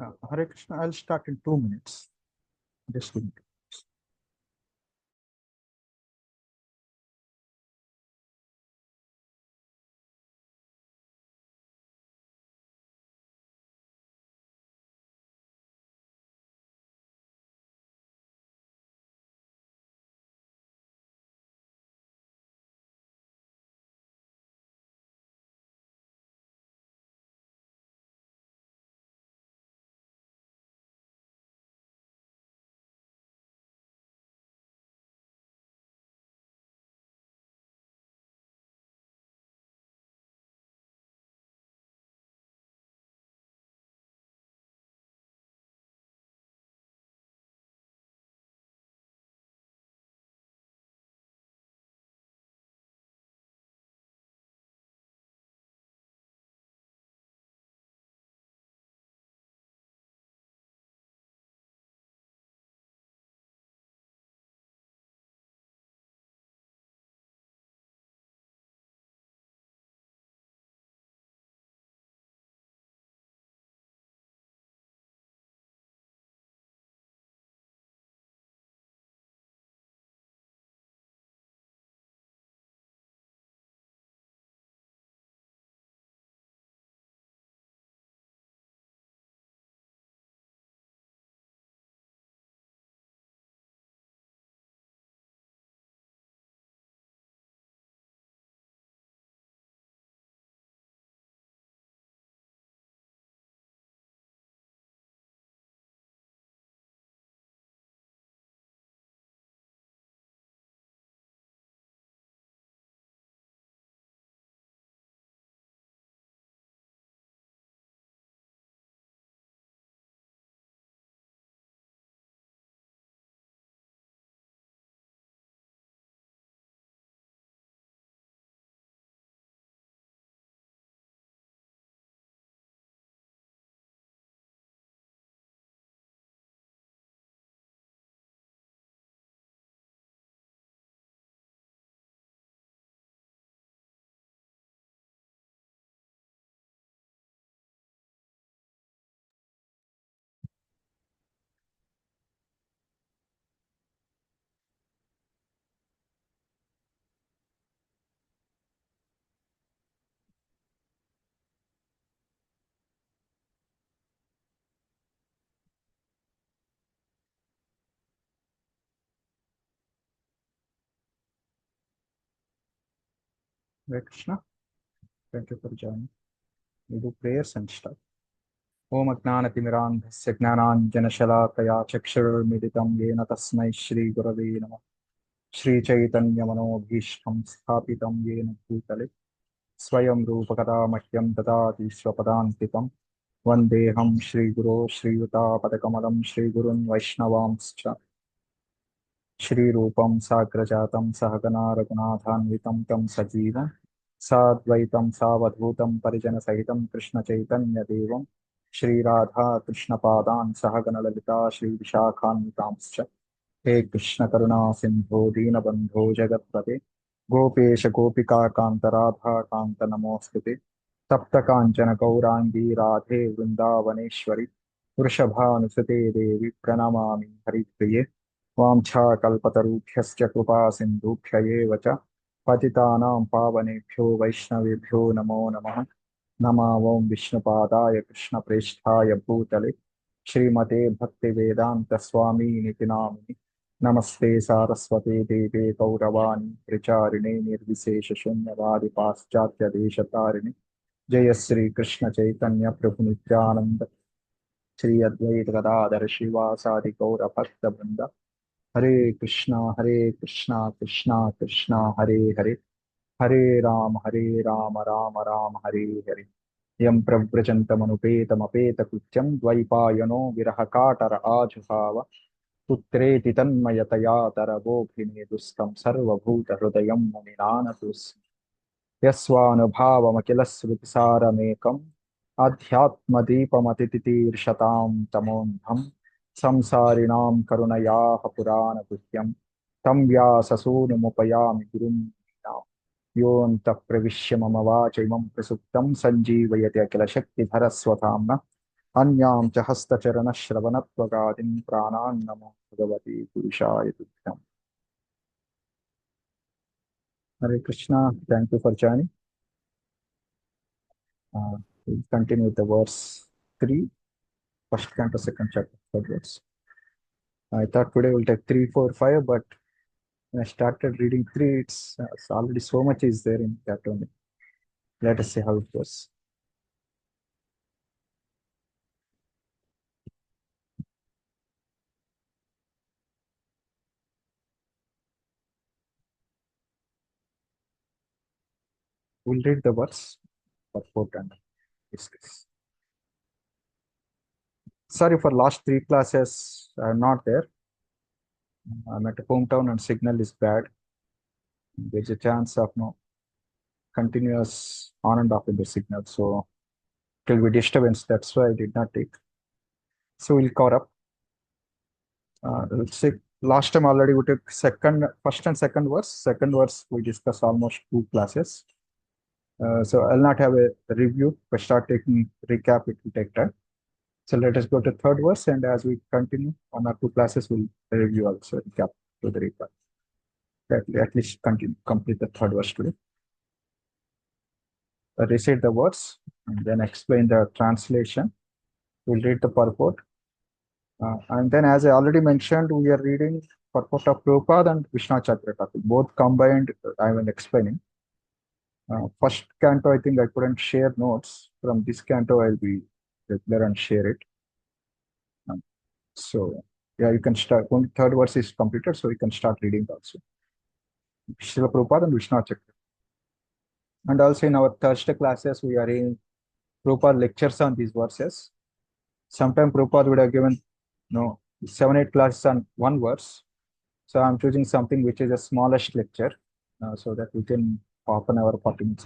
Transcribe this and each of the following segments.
Hare Krishna, I'll start in 2 minutes. Just 2 minutes. Hare Krishna, thank you for joining. We do prayers and stuff. Om Ajnanatimirandhasya Gnananjanashalakaya Chakshurmilitam Yena Tasmai Shri Gurave Namah. Shri Chaitanya Manobhishtam Sthapitam Yena Bhutale Swayam Rupakada Mahyam Dadati Swapadantikam Vandeham Shri Guru Shri Yuta Padakamalam Shri Gurun Vaishnavamscha Shri Rupam Sagrajatam Sahagana Raghunathanvitam Tam Sajivam Sadvaitam Savadhutam Parijana Sahitam Krishna Chaitanya Devam Shri Radha Krishna Padan Sahagana Lalita Shri Vishakhanvitamscha He Krishna Karuna Sindho Deenabandho Jagatpate Gopesha Gopika Kanta Radha Kanta Namostute Tapta Kanchana Gaurangi Radhe Vrindavaneshwari Vrishabhanusate Devi Pranamami Haripriye वाञ्छाकल्पतरुभ्यश्च कृपा सिन्धुभ्य एव च पतितानां पावनेभ्यो वैष्णवेभ्यो नमो नमः। नमः ओं विष्णुपादाय कृष्णप्रेष्ठाय भूतले श्रीमते भक्तिवेदान्त स्वामी निति नामिनि नमस्ते सारस्वते देवे गौरवाणी प्रचारिणे निर्विशेष शून्यवादि पाश्चात्य देशतारिणे जय श्री कृष्ण चैतन्य प्रभु नित्यानंद श्री अद्वैत गदाधर शिवासादि गौर भक्त वृंद हरे कृष्णा कृष्णा कृष्णा हरे हरे राम राम हरे हरे यं प्रव्रजन्तमनुपेतमपेतकृत्यं द्वैपायनो विरहकातर आजुहाव पुत्रेति तन्मयतया तरवोऽभिनेदुस्तं सर्वभूतहृदयं मुनिनानतोऽस्मि यस्वानुभावमखिलश्रुतिसारमेकम् अध्यात्मदीपमतितितीर्षतां तमोऽन्धं संसारिणां करुणयाः पुराणगुह्यं तं व्याससूनुमुपयामि गुरुं मीनाम्। योऽन्तः प्रविश्य मम वाचैमं प्रसुप्तं सञ्जीवयति अखिलशक्तिधरस्वधाम्ना अन्यां च हस्तचरणश्रवणत्वगादीन् प्राणान् नमो भगवते पुरुषाय तुभ्यम्. Hare Krishna, thank you for joining. We'll continue with the verse 3, first canto, second chapter, third verse. I thought today we'll take 3, 4, 5, but when I started reading 3, it's already so much is there in that only. Let us see how it goes. We'll read the verse, purport, and discuss. Sorry for last 3 classes, I'm not there. I'm at a hometown and signal is bad. There's a chance of no continuous on and off in the signal, so it will be disturbance. That's why I did not take. So we'll cover up. Let's see. Last time already we took first and second verse. Second verse we discussed almost 2 classes. So I'll not have a review. If I start taking recap, it will take time. So let us go to third verse, and as we continue on our 2 classes, we'll review also recap to the recap. At least continue complete the third verse today. Recite the words and then explain the translation. We'll read the purport. And then, as I already mentioned, we are reading purport of Prabhupada and Vishnu-acharya Thakur. Both combined, I will explaining. First canto, I think I couldn't share notes. From this canto, I'll be regular and share it. So, yeah, you can start. Only third verse is completed, so you can start reading also. Srila Prabhupada and Vishnu-acharya. And also in our Thursday classes, we are in Prabhupada lectures on these verses. Sometimes Prabhupada would have given 7, 8 classes on one verse. So I'm choosing something which is a smallest lecture so that we can half an hour, 40 minutes.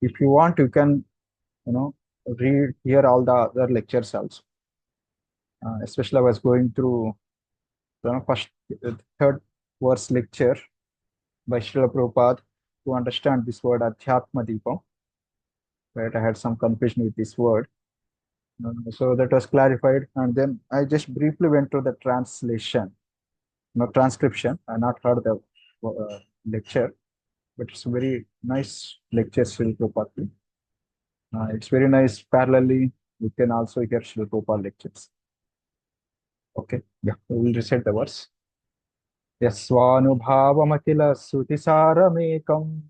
If you want, you can, read here all the other lectures also. Especially I was going through first, third verse lecture by Srila Prabhupada to understand this word adhyatma deepam. Right, I had some confusion with this word. So that was clarified, and then I just briefly went to the translation, transcription. I not heard the lecture, but it's a very nice lecture, Srila Prabhupada. It's very nice. Parallelly, we can also hear Srila Prabhupada lectures. Okay, yeah, we will recite the verse. यस्वानुभावमखिल श्रुतिसारमेकम्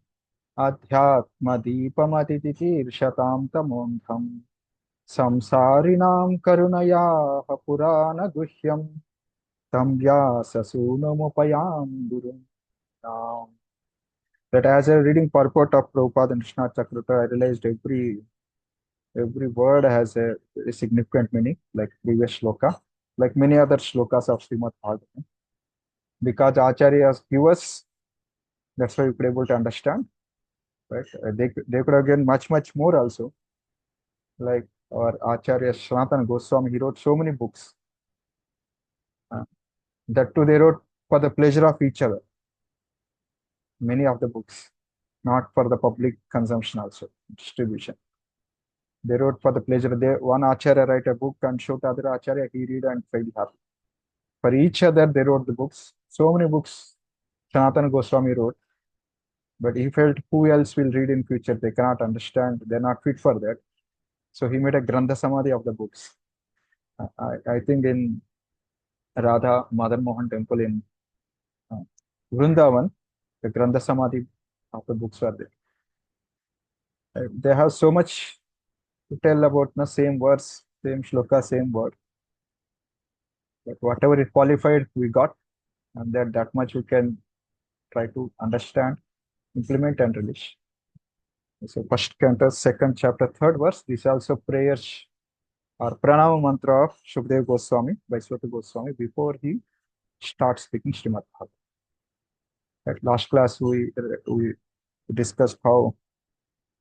अध्यात्मदीपमतितितीर्षतां तमोऽन्धम् संसारिणां करुणयाः पुराणगुह्यं तं व्याससूनुमुपयां गुरुम्. That as I reading purport of Prabhupada and Krishna Chakrata, I realized every word has a very significant meaning, like previous shloka, like many other shlokas of Srimad Bhagavatam. Because acharyas give us, that's why we could able to understand, right? They could have given much more also. Like our acharya Sanatana Goswami, he wrote so many books. That too, they wrote for the pleasure of each other. Many of the books, not for the public consumption also, distribution. They wrote for the pleasure. One acharya write a book and show to other acharya, he read and felt happy. For each other, they wrote the books. So many books Sanatana Goswami wrote, but he felt who else will read in future? They cannot understand. They're not fit for that. So he made a Grantha Samadhi of the books. I think in Radha Madan Mohan temple in Vrindavan, the Grantha Samadhi of the books were there. They have so much to tell about the same verse, same shloka, same word. But whatever is qualified, we got, and that much we can try to understand, implement, and release. So first canto, second chapter, third verse. This also prayers or pranama mantra of Shukdev Goswami by Swati Goswami before he starts speaking Srimad Bhagavatam. At last class, we discussed how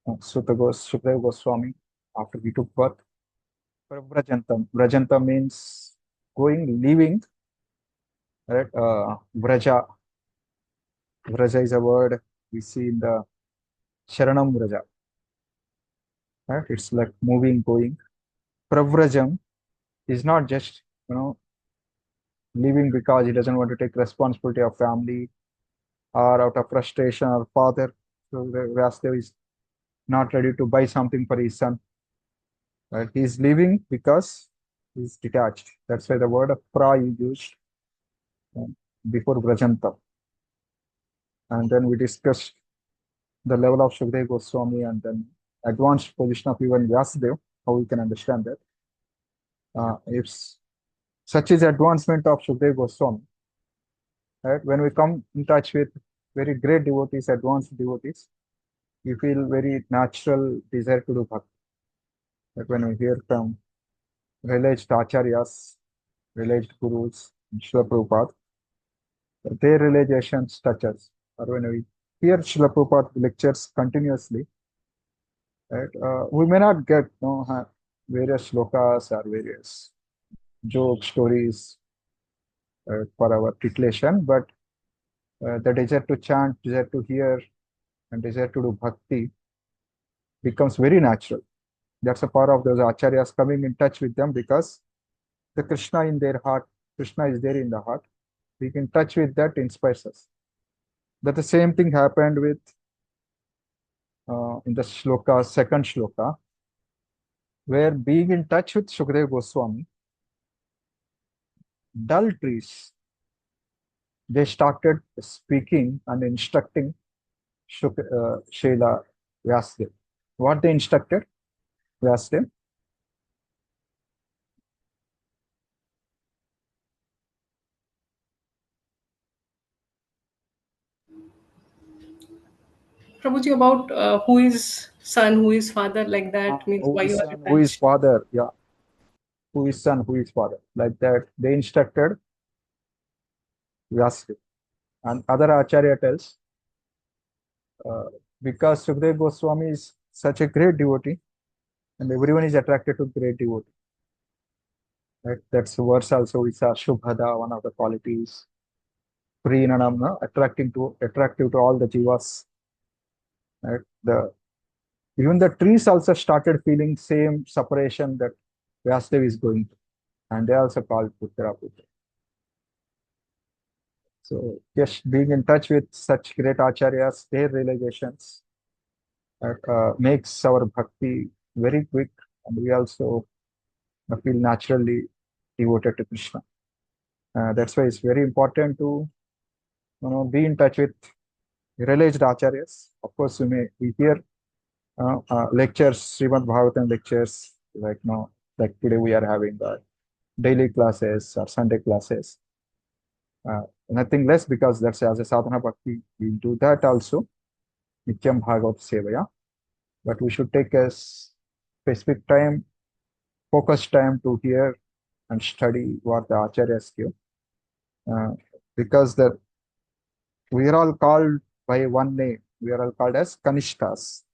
Shukdev Goswami, after he took birth, Vrajantam. Vrajantam means going, leaving, right? Vraja. Vraja is a word we see in the Sharanam Vraja. Right? It's like moving, going. Pravrajam is not just, leaving because he doesn't want to take responsibility of family or out of frustration or father. So Vyasdev is not ready to buy something for his son. Right? He's leaving because he's detached. That's why the word of pra is used um, before Vrajanta. And then we discussed the level of Shukdev Goswami and then advanced position of even Vyasadev, how we can understand that. If such is advancement of Shukdev Goswami, right? When we come in touch with very great devotees, advanced devotees, we feel very natural desire to do bhakti. Like when we hear from realized acharyas, realized gurus, Srila Prabhupada, their realizations touch us. Or when we hear Srila Prabhupada lectures continuously, right, we may not get various shlokas or various joke stories for our titillation, but the desire to chant, desire to hear, and desire to do bhakti becomes very natural. That's a part of those acharyas coming in touch with them because the Krishna in their heart, Krishna is there in the heart. We can touch with that inspires us. That the same thing happened with in the shloka, second shloka, where being in touch with Shukdev Goswami, dull trees, they started speaking and instructing Srila Vyasdev. What they instructed Vyasdev? Prabhuji, about who is son, who is father, like that means Who why is you are son, who is attached. father? Yeah, who is son, who is father? Like that, they instructed Vyasdev. And other Acharya tells, uh, because Sukdev Goswami is such a great devotee, and everyone is attracted to great devotee. Right? That's the verse also. It's a Shubhada, one of the qualities. Prinanamna, attractive to all the jivas. Right? Even the trees also started feeling same separation that Vyasadev is going through, and they also called Putra Putra. So just being in touch with such great acharyas, their realizations makes our bhakti very quick, and we also feel naturally devoted to Krishna. That's why it's very important to be in touch with realized acharyas. Of course, we hear lectures, Srimad Bhagavatam lectures, like now, like today we are having daily classes or Sunday classes. Nothing less because that's as a sadhana bhakti, we do that also. Nityam Bhagavat Sevaya. But we should take a specific time, focused time to hear and study what the acharyas give. Uh, because we are all called by one name. We are all called as Kanishtas.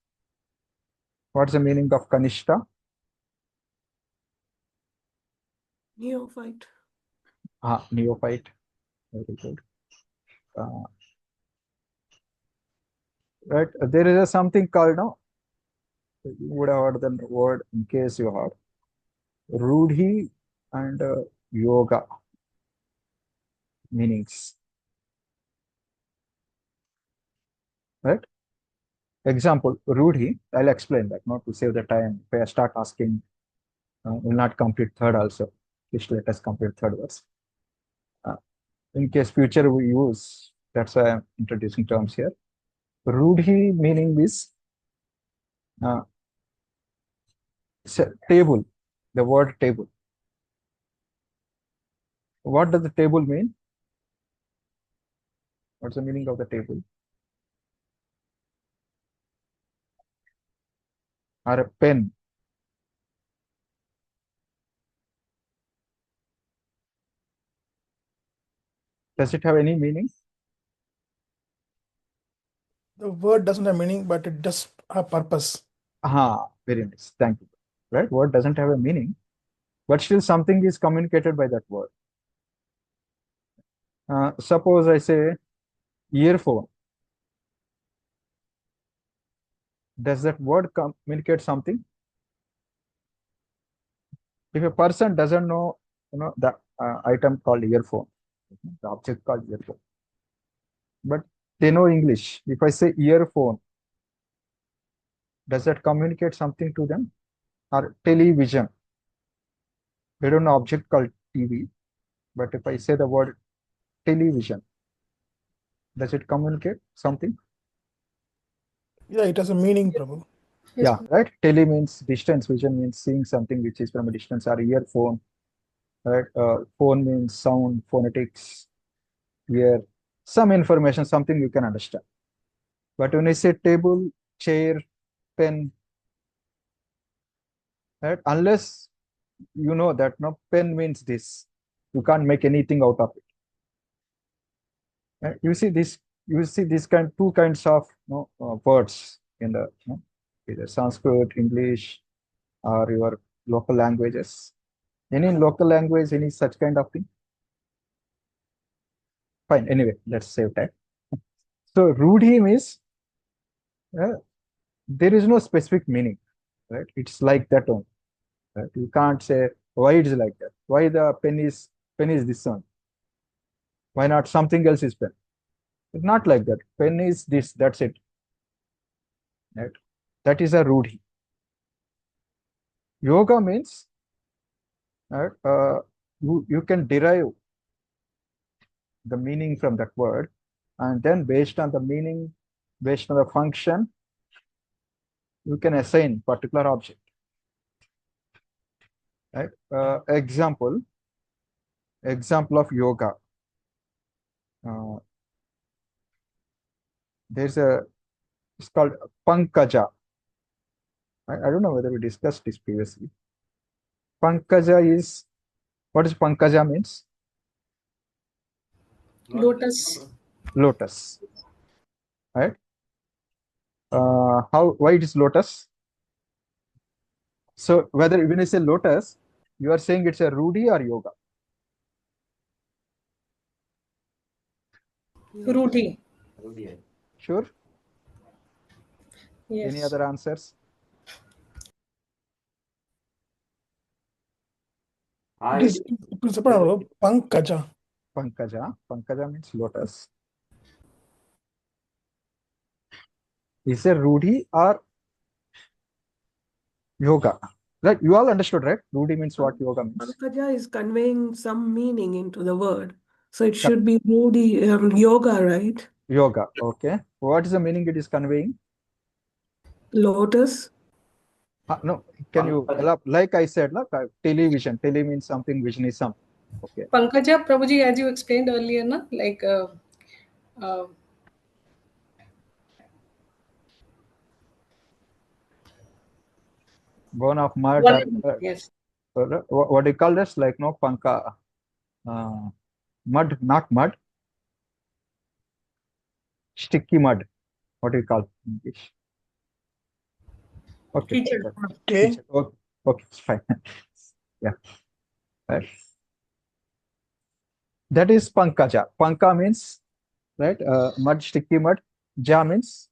What's the meaning of Kanishta? Neophyte. Neophyte. Very good. Uh, right. There is something called, no, you would have heard the word in case you heard. Rudhi and yoga meanings. Right. Example, Rudhi, I'll explain that, not to save the time. If I start asking, will not complete third also. Just let us complete third verse. Uh, in case future we use, that's why I'm introducing terms here. Rudhi meaning is uh, table, the word table. What does the table mean? What's the meaning of the table? Or a pen. Does it have any meaning? The word doesn't have meaning, but it does have purpose. Very nice. Thank you. Right? Word doesn't have a meaning, but still something is communicated by that word. Suppose I say earphone. Does that word communicate something? If a person doesn't know, the item called earphone, the object called earphone, but they know English. If I say earphone, does that communicate something to them? Or television, they don't know object called TV, but if I say the word television, does it communicate something? Yeah, it has a meaning, Prabhu. Yes, Yeah, right. Tele means distance, vision means seeing something which is from a distance, or earphone, right? Phone means sound, phonetics, ear, some information, something you can understand. But when I say table, chair, pen, right? Unless you know that no pen means this, you can't make anything out of it. Right? You see this, two kinds of words in the either Sanskrit, English, or your local languages. Any local language, any such kind of thing? Fine. Anyway, let's save time. So Rudhi means there is no specific meaning, right? It's like that only. Right? You can't say why it is like that. Why the pen is this one? Why not something else is pen? It's not like that. Pen is this. That's it. Right? That is a Rudhi. Yoga means right, you can derive the meaning from that word, and then based on the meaning, based on the function, you can assign particular object. Right? Example of yoga. There's it's called Pankaja. I don't know whether we discussed this previously. Pankaja is, what is Pankaja means? lotus. Lotus. Right? Why it is lotus? So whether when I say lotus, you are saying it's a Rudhi or yoga? Ruti. Sure. Any Yes. other answers? It is Prabhu, Pankaja. Pankaja. Pankaja means lotus. Is it Rudhi or yoga? Right? You all understood, right? Rudhi means what, yoga means. Pankaja is conveying some meaning into the word. So it should be Rudhi, yoga, right? Yoga. Okay. What is the meaning it is conveying? Lotus. No, can you like I said, television. Tele means something, vision is something. Okay. Pankaja, Prabhuji, as you explained earlier, na, like Bone of mud one, or yes. what do you call this? Like no panka, mud, not mud, sticky mud. What do you call it in English? Okay. Teacher. Okay. Okay, okay, fine. Yeah. Right. That is pankaja. Panka means right, mud, sticky mud. Ja means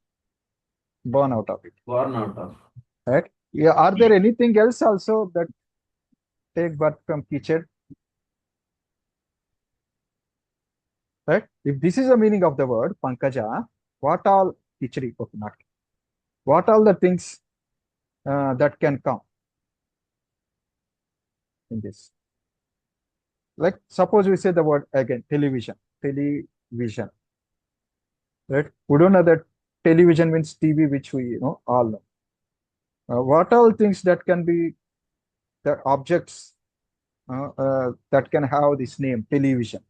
born out of it. Born out of. Right. Yeah. Are there anything else also that take birth from kitchen? Right. If this is the meaning of the word pankaja, what all khichdi? Okay, not. What all the things that can come in this? Like suppose we say the word again, television. Television. Right? We don't know that television means TV, which we all know. What all things that can be the objects that can have this name, television?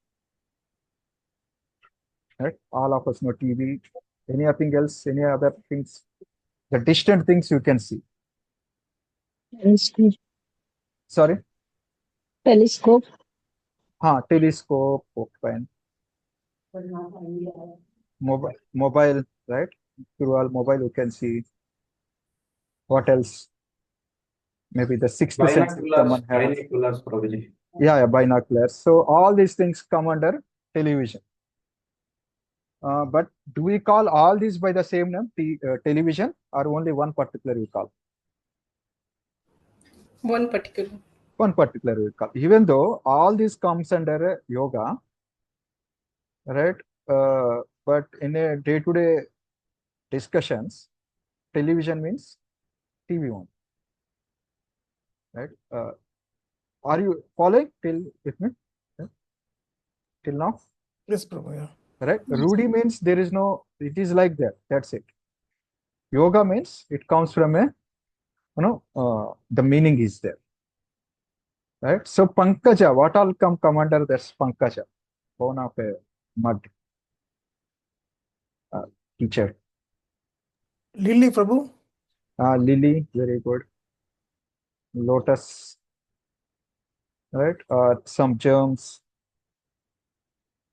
Right? All of us know TV. Anything else? Any other things? The distant things you can see. Telescope. Sorry? Telescope. Telescope, open. Mobile, right? Through all mobile you can see. What else? Maybe the sixth sense someone has. Binoculars, Prabhuji. Yeah, binoculars. So all these things come under television. But do we call all these by the same name, television, or only one particular we call? One particular. one particular vehicle. Even though all this comes under yoga, right? But in a day-to-day discussions, television means TV one, right? Are you following till with me? Yeah. Till now, Yes, Prabhu. Yeah. right? Rudi means there is no. It is like that. That's it. Yoga means it comes from a, the meaning is there, right? So Pankaja, what all come under this Pankaja? Bone of a mud, teacher. Lily, Prabhu. Lily, very good. Lotus, right? Some germs,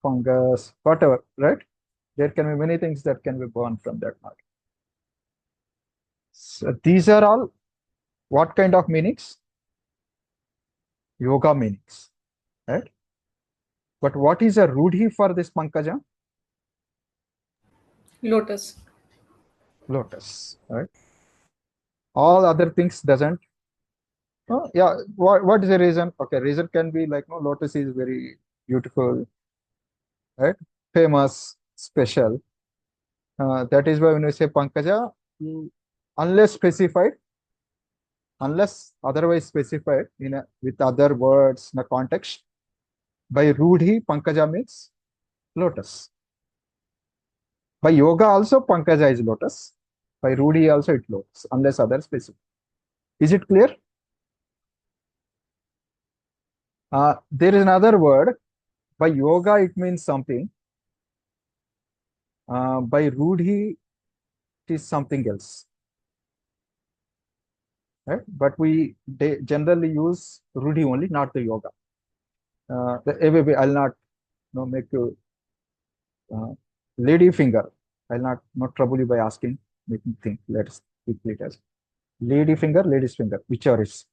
fungus, whatever, right? There can be many things that can be born from that mud. So these are all what kind of meanings? Yoga meanings, right? But what is a rudhi for this Pankaja? Lotus. Lotus, right? All other things doesn't. Yeah, what is the reason? Okay, reason can be like, no, lotus is very beautiful, right? Famous, special. That is why when we say Pankaja, unless specified, unless otherwise specified with other words in a context, by Rudhi, Pankaja means lotus. By yoga also, Pankaja is lotus. By Rudhi also it lotus, unless other specific. Is it clear? There is another word. By yoga, it means something. By Rudhi, it is something else. Right? But we generally use Rudhi only, not the yoga. I'll not make you lady finger. I'll not trouble you by asking, make me think. Let's keep it as lady finger, lady's finger, whichever is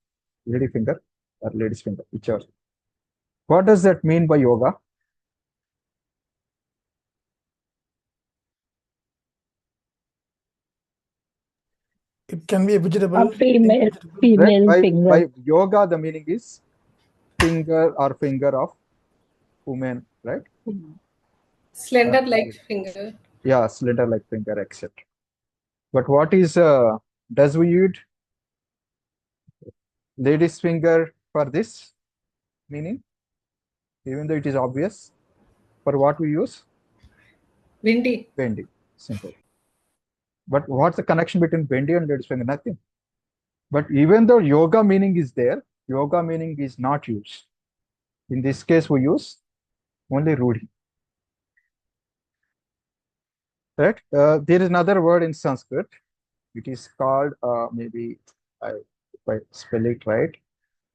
lady finger or lady's finger, whichever. What does that mean by yoga? It can be a vegetable. A female, Right? female By finger. yoga, the meaning is finger or finger of woman, right? Slender like finger. Yeah, slender like finger, etc. But what is does we use lady's finger for this meaning? Even though it is obvious, for what we use? Windy. Bendy, simple. But what's the connection between bendy and lady's finger? Nothing. But even though yoga meaning is there, yoga meaning is not used. In this case, we use only Rudhi. Right? There is another word in Sanskrit. It is called, maybe if I spell it right.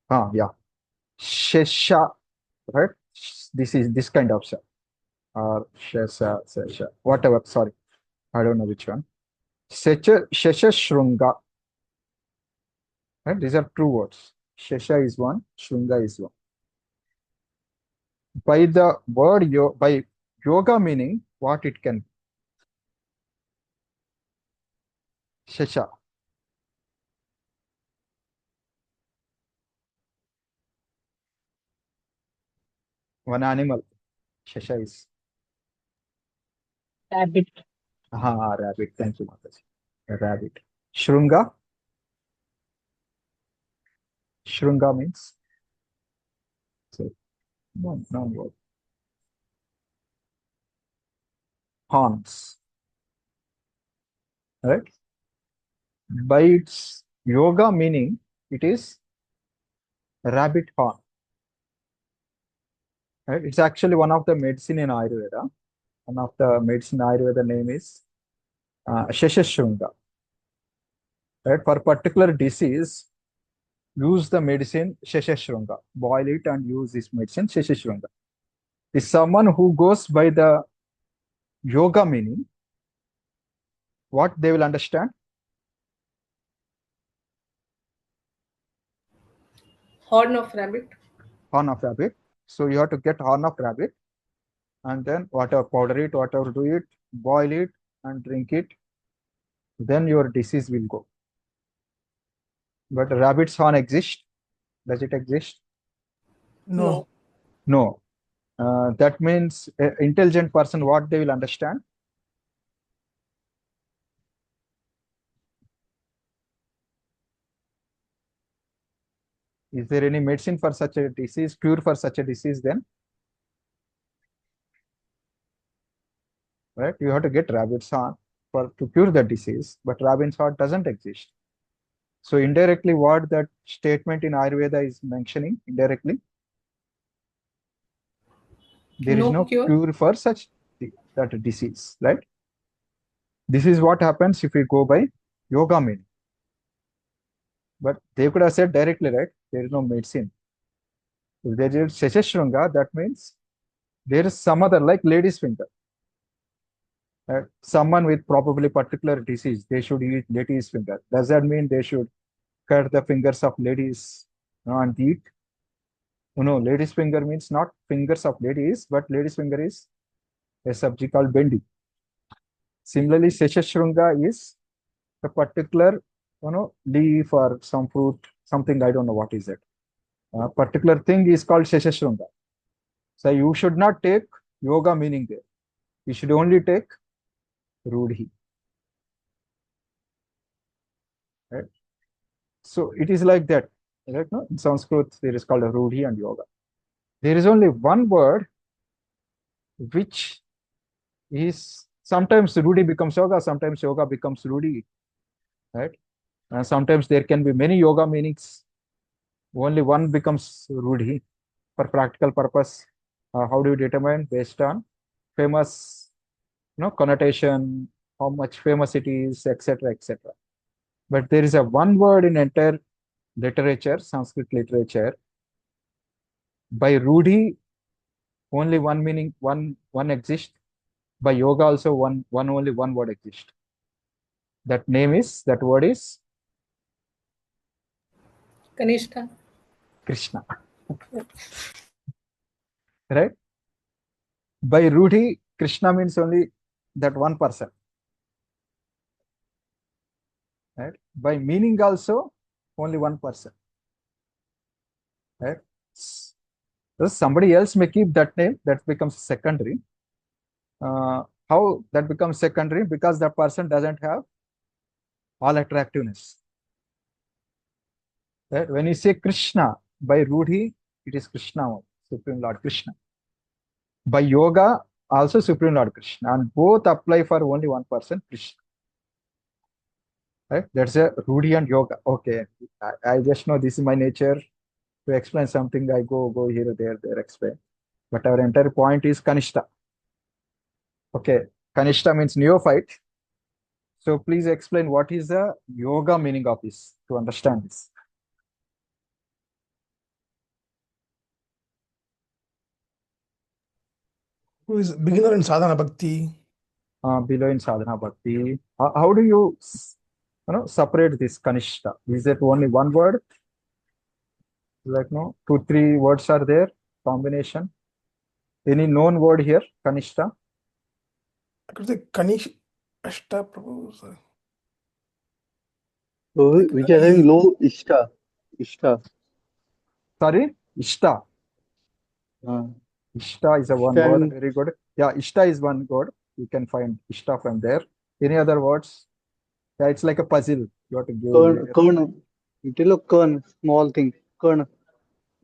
Yeah. Shesha, right? This is this kind of sha. Or Shesha, Shesha, whatever. Sorry. I don't know which one. Shesha Shrunga. Right? These are two words. Shesha is one, Shrunga is one. By the word by yoga meaning, what it can be? Shesha. One animal. Shesha is. Rabbit. Rabbit. Thank you, Mataji. Rabbit. Shrunga. Shrunga means. So, no word. Horns. Right? By its yoga meaning, it is rabbit horn. Right? It's actually one of the medicine in Ayurveda. One of the medicine Ayurveda name is Sheshashrunga. Right? For particular disease, use the medicine Sheshashrunga. Boil it and use this medicine Sheshashrunga. Is someone who goes by the yoga meaning, what they will understand? Horn of rabbit. Horn of rabbit. So you have to get horn of rabbit and then whatever, powder it, whatever, do it, boil it and drink it. Then your disease will go. But rabbit's horn exists? Does it exist? No. No. That means intelligent person, what they will understand? Is there any medicine for such a disease, cure for such a disease then? Right? You have to get rabbit's heart to cure the disease, but rabbit's heart doesn't exist. So indirectly, what that statement in Ayurveda is mentioning, indirectly, there is No no cure. cure for such that disease, right? This is what happens if we go by yoga meaning. But they could have said directly, right? There is no medicine. If there is Sheshashrunga, that means there is some other, like lady's finger. Someone with probably particular disease, they should use lady's finger. Does that mean they should cut the fingers of ladies, and eat? No, ladies' finger means not fingers of ladies, but ladies' finger is a subject called bendi. Similarly, Sheshashrunga is a particular, leaf or some fruit, something, I don't know what is it. A particular thing is called Sheshashrunga. So you should not take yoga meaning there. You should only take Rudhi. Right? So it is like that. Right? No? In Sanskrit, there is called a Rudhi and yoga. There is only one word which is sometimes Rudhi becomes yoga, sometimes yoga becomes Rudhi. Right? And sometimes there can be many yoga meanings. Only one becomes Rudhi for practical purpose. How do you determine? Based on famous, connotation, how much famous it is, etc., etc. But there is a one word in entire literature, Sanskrit literature. By Rudhi, only one meaning, one exists. By yoga also only one word exists. That word is Kanishta. Krishna. Right? By Rudhi, Krishna means only that one person. Right? By meaning also, only one person. Right? So somebody else may keep that name, that becomes secondary. How that becomes secondary? Because that person doesn't have all attractiveness. Right? When you say Krishna, by Rudhi, it is Krishna, Supreme Lord Krishna. By yoga, also Supreme Lord Krishna. And both apply for only one person, Krishna. Right? That's a Rudhi and yoga. Okay. I just know this is my nature. To explain something, I go here, there, explain. But our entire point is Kanishta. Okay. Kanishta means neophyte. So please explain what is the yoga meaning of this to understand this. Who is beginner in sadhana bhakti? Below in sadhana bhakti. How do you, separate this Kanishta? Is it only one word? Like no, 2-3 words are there, combination. Any known word here, Kanishta? I could say Kanish Ashta Prabhu. Sir. So Like which are having low Ishta. Ishta. Sorry, Ishta. Uh, Ishta is a one Ishta word. and Very good. Yeah, Ishta is one word. You can find Ishta from there. Any other words? Yeah, it's like a puzzle. You have to give Kern, layer. Kern. You tell a Kern, small thing. Kern.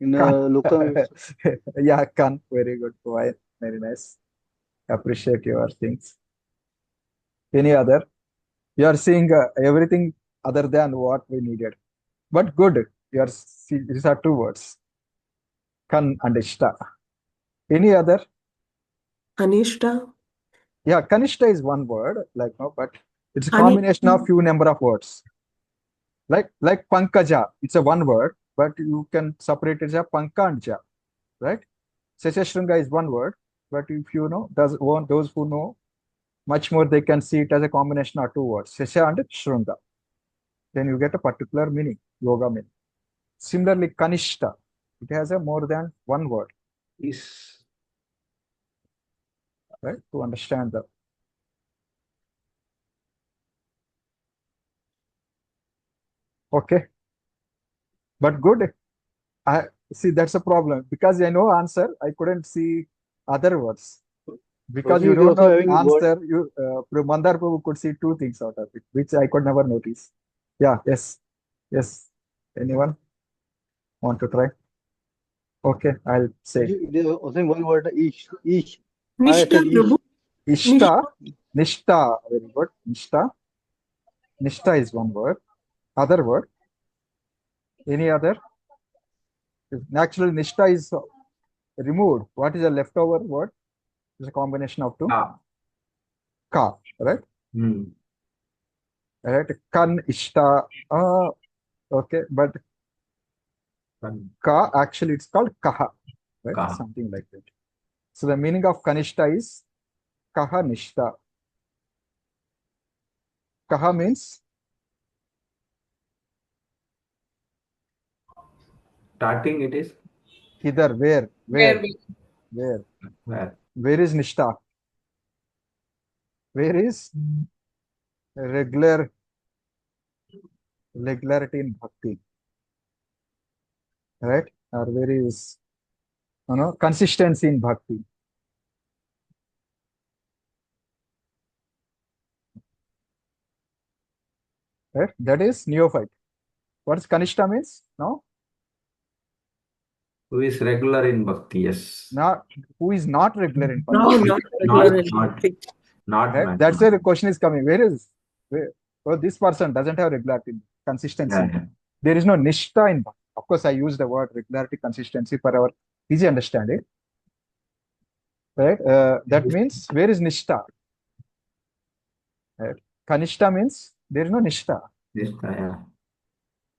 In Kan. local. Yeah, Kan. Very good. Why? Very nice. Appreciate your things. Any other? You are seeing everything other than what we needed. But good. These are two words. Kan and Ishta. Any other? Anishta. Yeah, Kanishta is one word, like no, but it's a combination of Anishta. few number of words. Like Pankaja, it's a one word, but you can separate it as a Panka and Ja, right? Seshashrunga is one word, but if you know, those who know much more, they can see it as a combination of two words, Sesha and Shrunga. Then you get a particular meaning, yoga meaning. Similarly, Kanishta, it has a more than one word, Is right? To understand the. Okay, but good. I see that's a problem because I know answer. I couldn't see other words because you Prabhuji, it is don't also know having word. answer. You Mandar Prabhu could see two things out of it, which I could never notice. Yeah. Yes. Yes. Anyone want to try? Okay, I'll say It is also having one word. Ish. Ish. I Nishta, said ish. Prabhu. Ishta. Nishta. Very good. Nishta. Nishta is one word. Other word. Any other? Actually, Nishta is removed. What is a leftover word? It's a combination of two. Ah. Ka, right? Hmm. Right. Kan ishta. Okay, but Kan- ka actually it's called kaha, right? Kaha. Something like that. So the meaning of kanishta is kaha nishta. Kaha means Starting it is either where, Where where, where? where is nishta? Where is regularity in bhakti, right? Or where is consistency in bhakti, right? That is neophyte. What's kanishta means? No, Who is regular in bhakti? Yes. not who is not regular in Now, bhakti, not Not regular in not bhakti. not right? man. That's where the question is coming. Where? Oh, this person doesn't have regularity, consistency. Yeah, yeah. There is no nishta in bhakti. Of course, I use the word regularity, consistency for our easy understanding, right? That means where is nishta? Right? Kanishta means there is no nishta. This, yeah.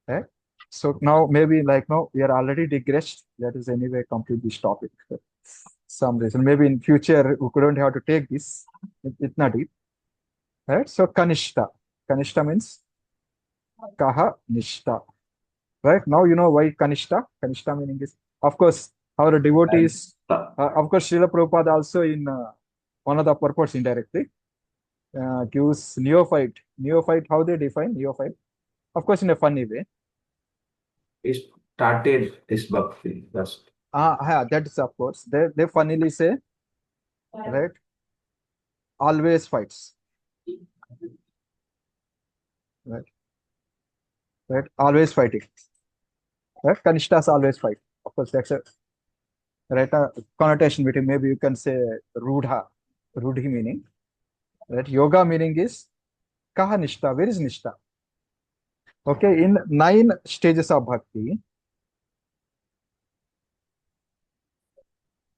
Right? So now maybe like no, we are already digressed. Let us anyway complete this topic. Some reason maybe in future we couldn't have to take this. It's not deep, right? So kanishta means kaha nishta, right? Now you know why kanishta meaning is, of course, our devotees, of course, Srila Prabhupada also in one of the purports indirectly gives neophyte, how they define neophyte, of course in a funny way. It started is bhakti. That's Yeah, that is of course. They funnily say, right? Always fights. Right? Right? Always fighting. Right? Kanishtas always fight. Of course, that's a right connotation between, maybe you can say rudhi meaning. Right? Yoga meaning is kaha nishta. Where is nishta? Okay, in 9 stages of bhakti,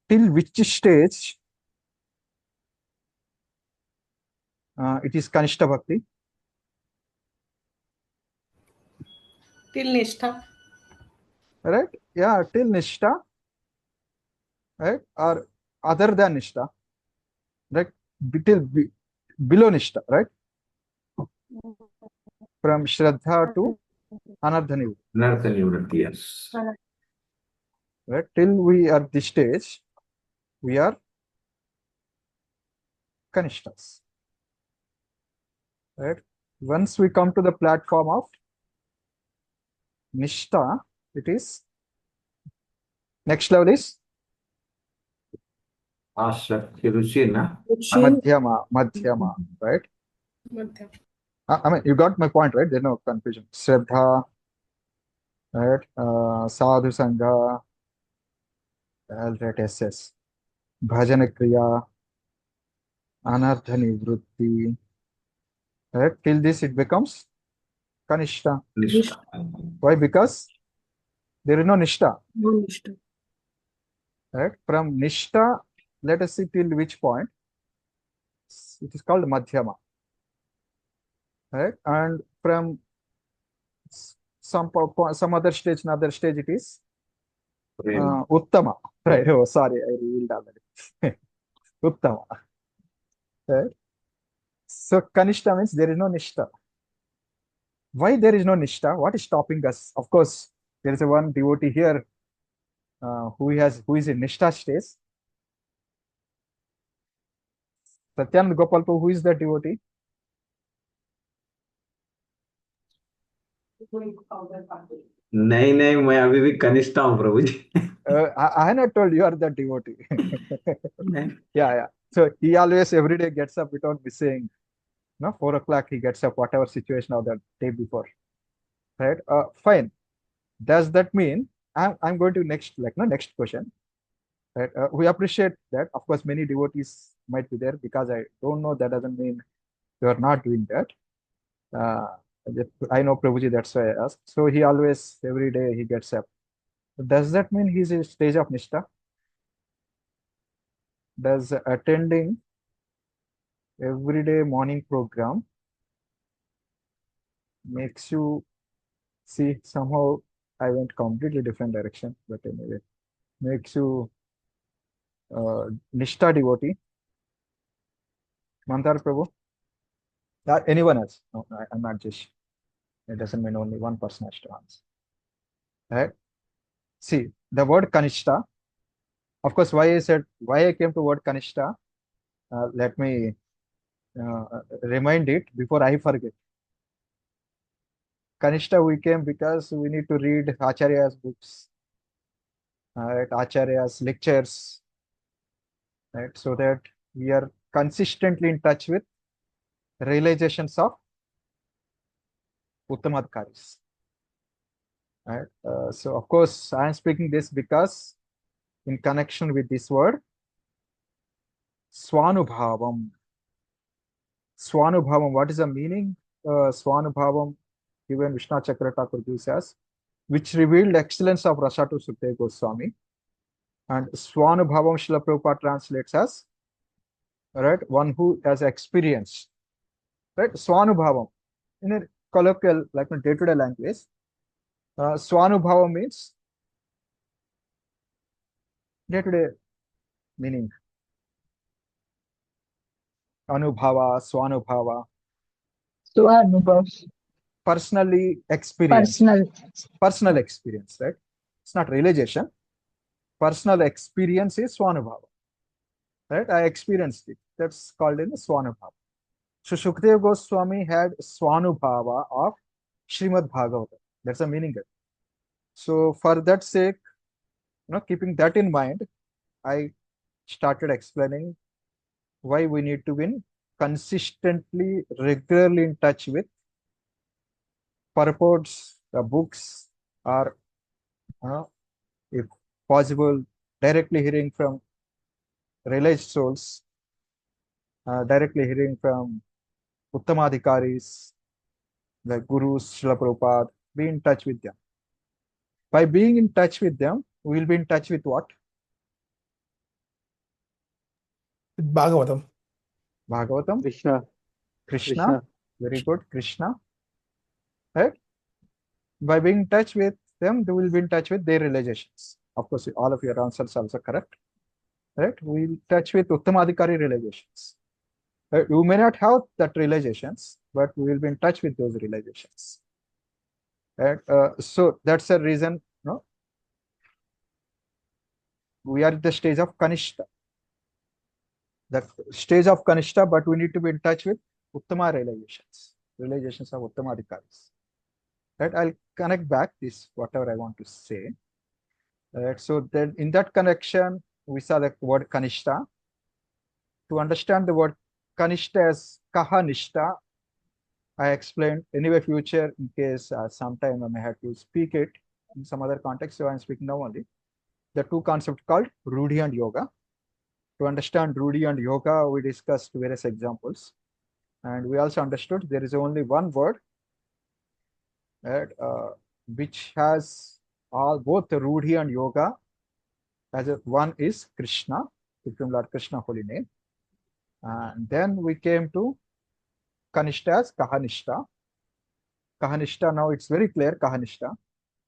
till which stage it is kanishta bhakti? till Nishtha. Right? Yeah, till nishta, right? Or other than nishta, right? Below nishta, right? From shraddha to anardhani, Narthan Nivritti, yes. right? Till we are this stage, we are kanishtas, right? Once we come to the platform of nishta, it is next level is Asakti Ruchi, na? Ruchi, madhyama, right? Madhyam. I mean, you got my point, right? There's no confusion. Shraddha, right? Sadhu sangha, right? SS. Bhajana kriya, anartha nivrutti, right? Till this it becomes kanishta. Nishta. Why? Because there is no nishta, no Nishta. right? From nishta, let us see till which point. It is called madhyama, right? And from some other stage, another stage, it is Prema. uttama, right? Oh, sorry, I revealed already. Uttama, right? So kanishta means there is no nishta. Why there is no nishta? What is stopping us? Of course, there is a one devotee here who is in nishta stage. Satyanand Gopal Prabhu, who is that devotee? नहीं नहीं, मैं अभी भी कनिष्ठा हूँ प्रभु जी। I had not told you are the devotee. नहीं। Yeah. So he always every day gets up without missing. No, 4 o'clock he gets up, whatever situation of the day before. Right? Fine. Does that mean I'm going to next question? Right? We appreciate that. Of course, many devotees might be there because I don't know. That doesn't mean you are not doing that. Uh, I know Prabhuji. That's why I asked. So he always every day he gets up. Does that mean he's a stage of Nishta? Does attending everyday morning program makes you see somehow I went completely different direction, but anyway, makes you Nishta devotee? Mantar Prabhu? Anyone else? No, I'm not just. It doesn't mean only one person has to answer. Right? See, the word Kanishta, of course, why I came to word Kanishta, let me remind it before I forget. Kanishta we came because we need to read Acharya's books, right? Acharya's lectures, right? So that we are consistently in touch with realizations of Uttamadkaris. Right? So of course, I am speaking this because in connection with this word, Swanubhavam. Swanubhavam, what is the meaning? Swanubhavam, given Vishnu Chakra Thakur gives us, which revealed excellence of Rasatu Sukdev Goswami. And Swanubhavam Srila Prabhupada translates as, right, one who has experienced, right? Swanubhavam. In a colloquial, like in day-to-day language, Swanubhavam means day-to-day meaning. Anubhava, Swanubhava, Swanubhav, personally experienced, personal. experience, right? It's not realization. Personal experience is Swanubhava, right? I experienced it. That's called in the Swanubhava. So Shukdev Goswami had Swanubhava of Srimad Bhagavatam. That's the meaning of it. So for that sake, keeping that in mind, I started explaining why we need to be consistently, regularly in touch with purports, the books, or if possible, directly hearing from realized souls, directly hearing from Uttamadhikaris, like Gurus, Srila Prabhupada, be in touch with them. By being in touch with them, we will be in touch with what? With Bhagavatam. Bhagavatam, Krishna. Krishna. Very good, Krishna. Right? By being in touch with them, they will be in touch with their realizations. Of course, all of your answers are also correct. Right? We will touch with Uttamadhikari realizations. Right? You may not have that realizations, but we will be in touch with those realizations. Right? So that's the reason we are at the stage of Kanishta. The stage of Kanishta, but we need to be in touch with Uttama realizations of Uttamadhikaris. Right? I'll connect back this, whatever I want to say. Right? So then in that connection, we saw the word Kanishta. To understand the word Kanishta as Kahanishta, I explained anyway future in case sometime I may have to speak it in some other context. So I'm speaking now only. The two concepts called Rudhi and Yoga. To understand Rudhi and Yoga, we discussed various examples. And we also understood there is only one word, right, which has both the Rudhi and Yoga. One is Krishna, Supreme Lord Krishna, holy name. And then we came to Kanishta as Kahanishta. Kahanishta, now it's very clear, Kahanishta.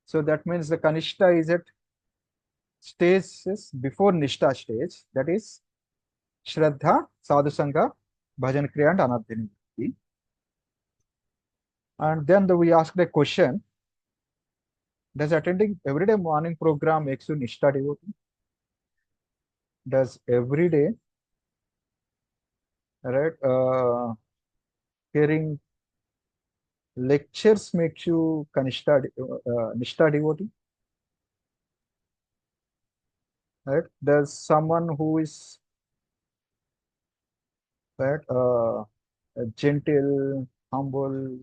So that means the Kanishta is at stages before Nishta stage, that is Shraddha, Sadhusanga, Bhajan Kriya, and Anadhyani. And then we asked a question: does attending everyday morning program makes you Nishta devotee? Does every day, right, hearing lectures make you Nishta devotee, right? There's someone who is, right, gentle, humble,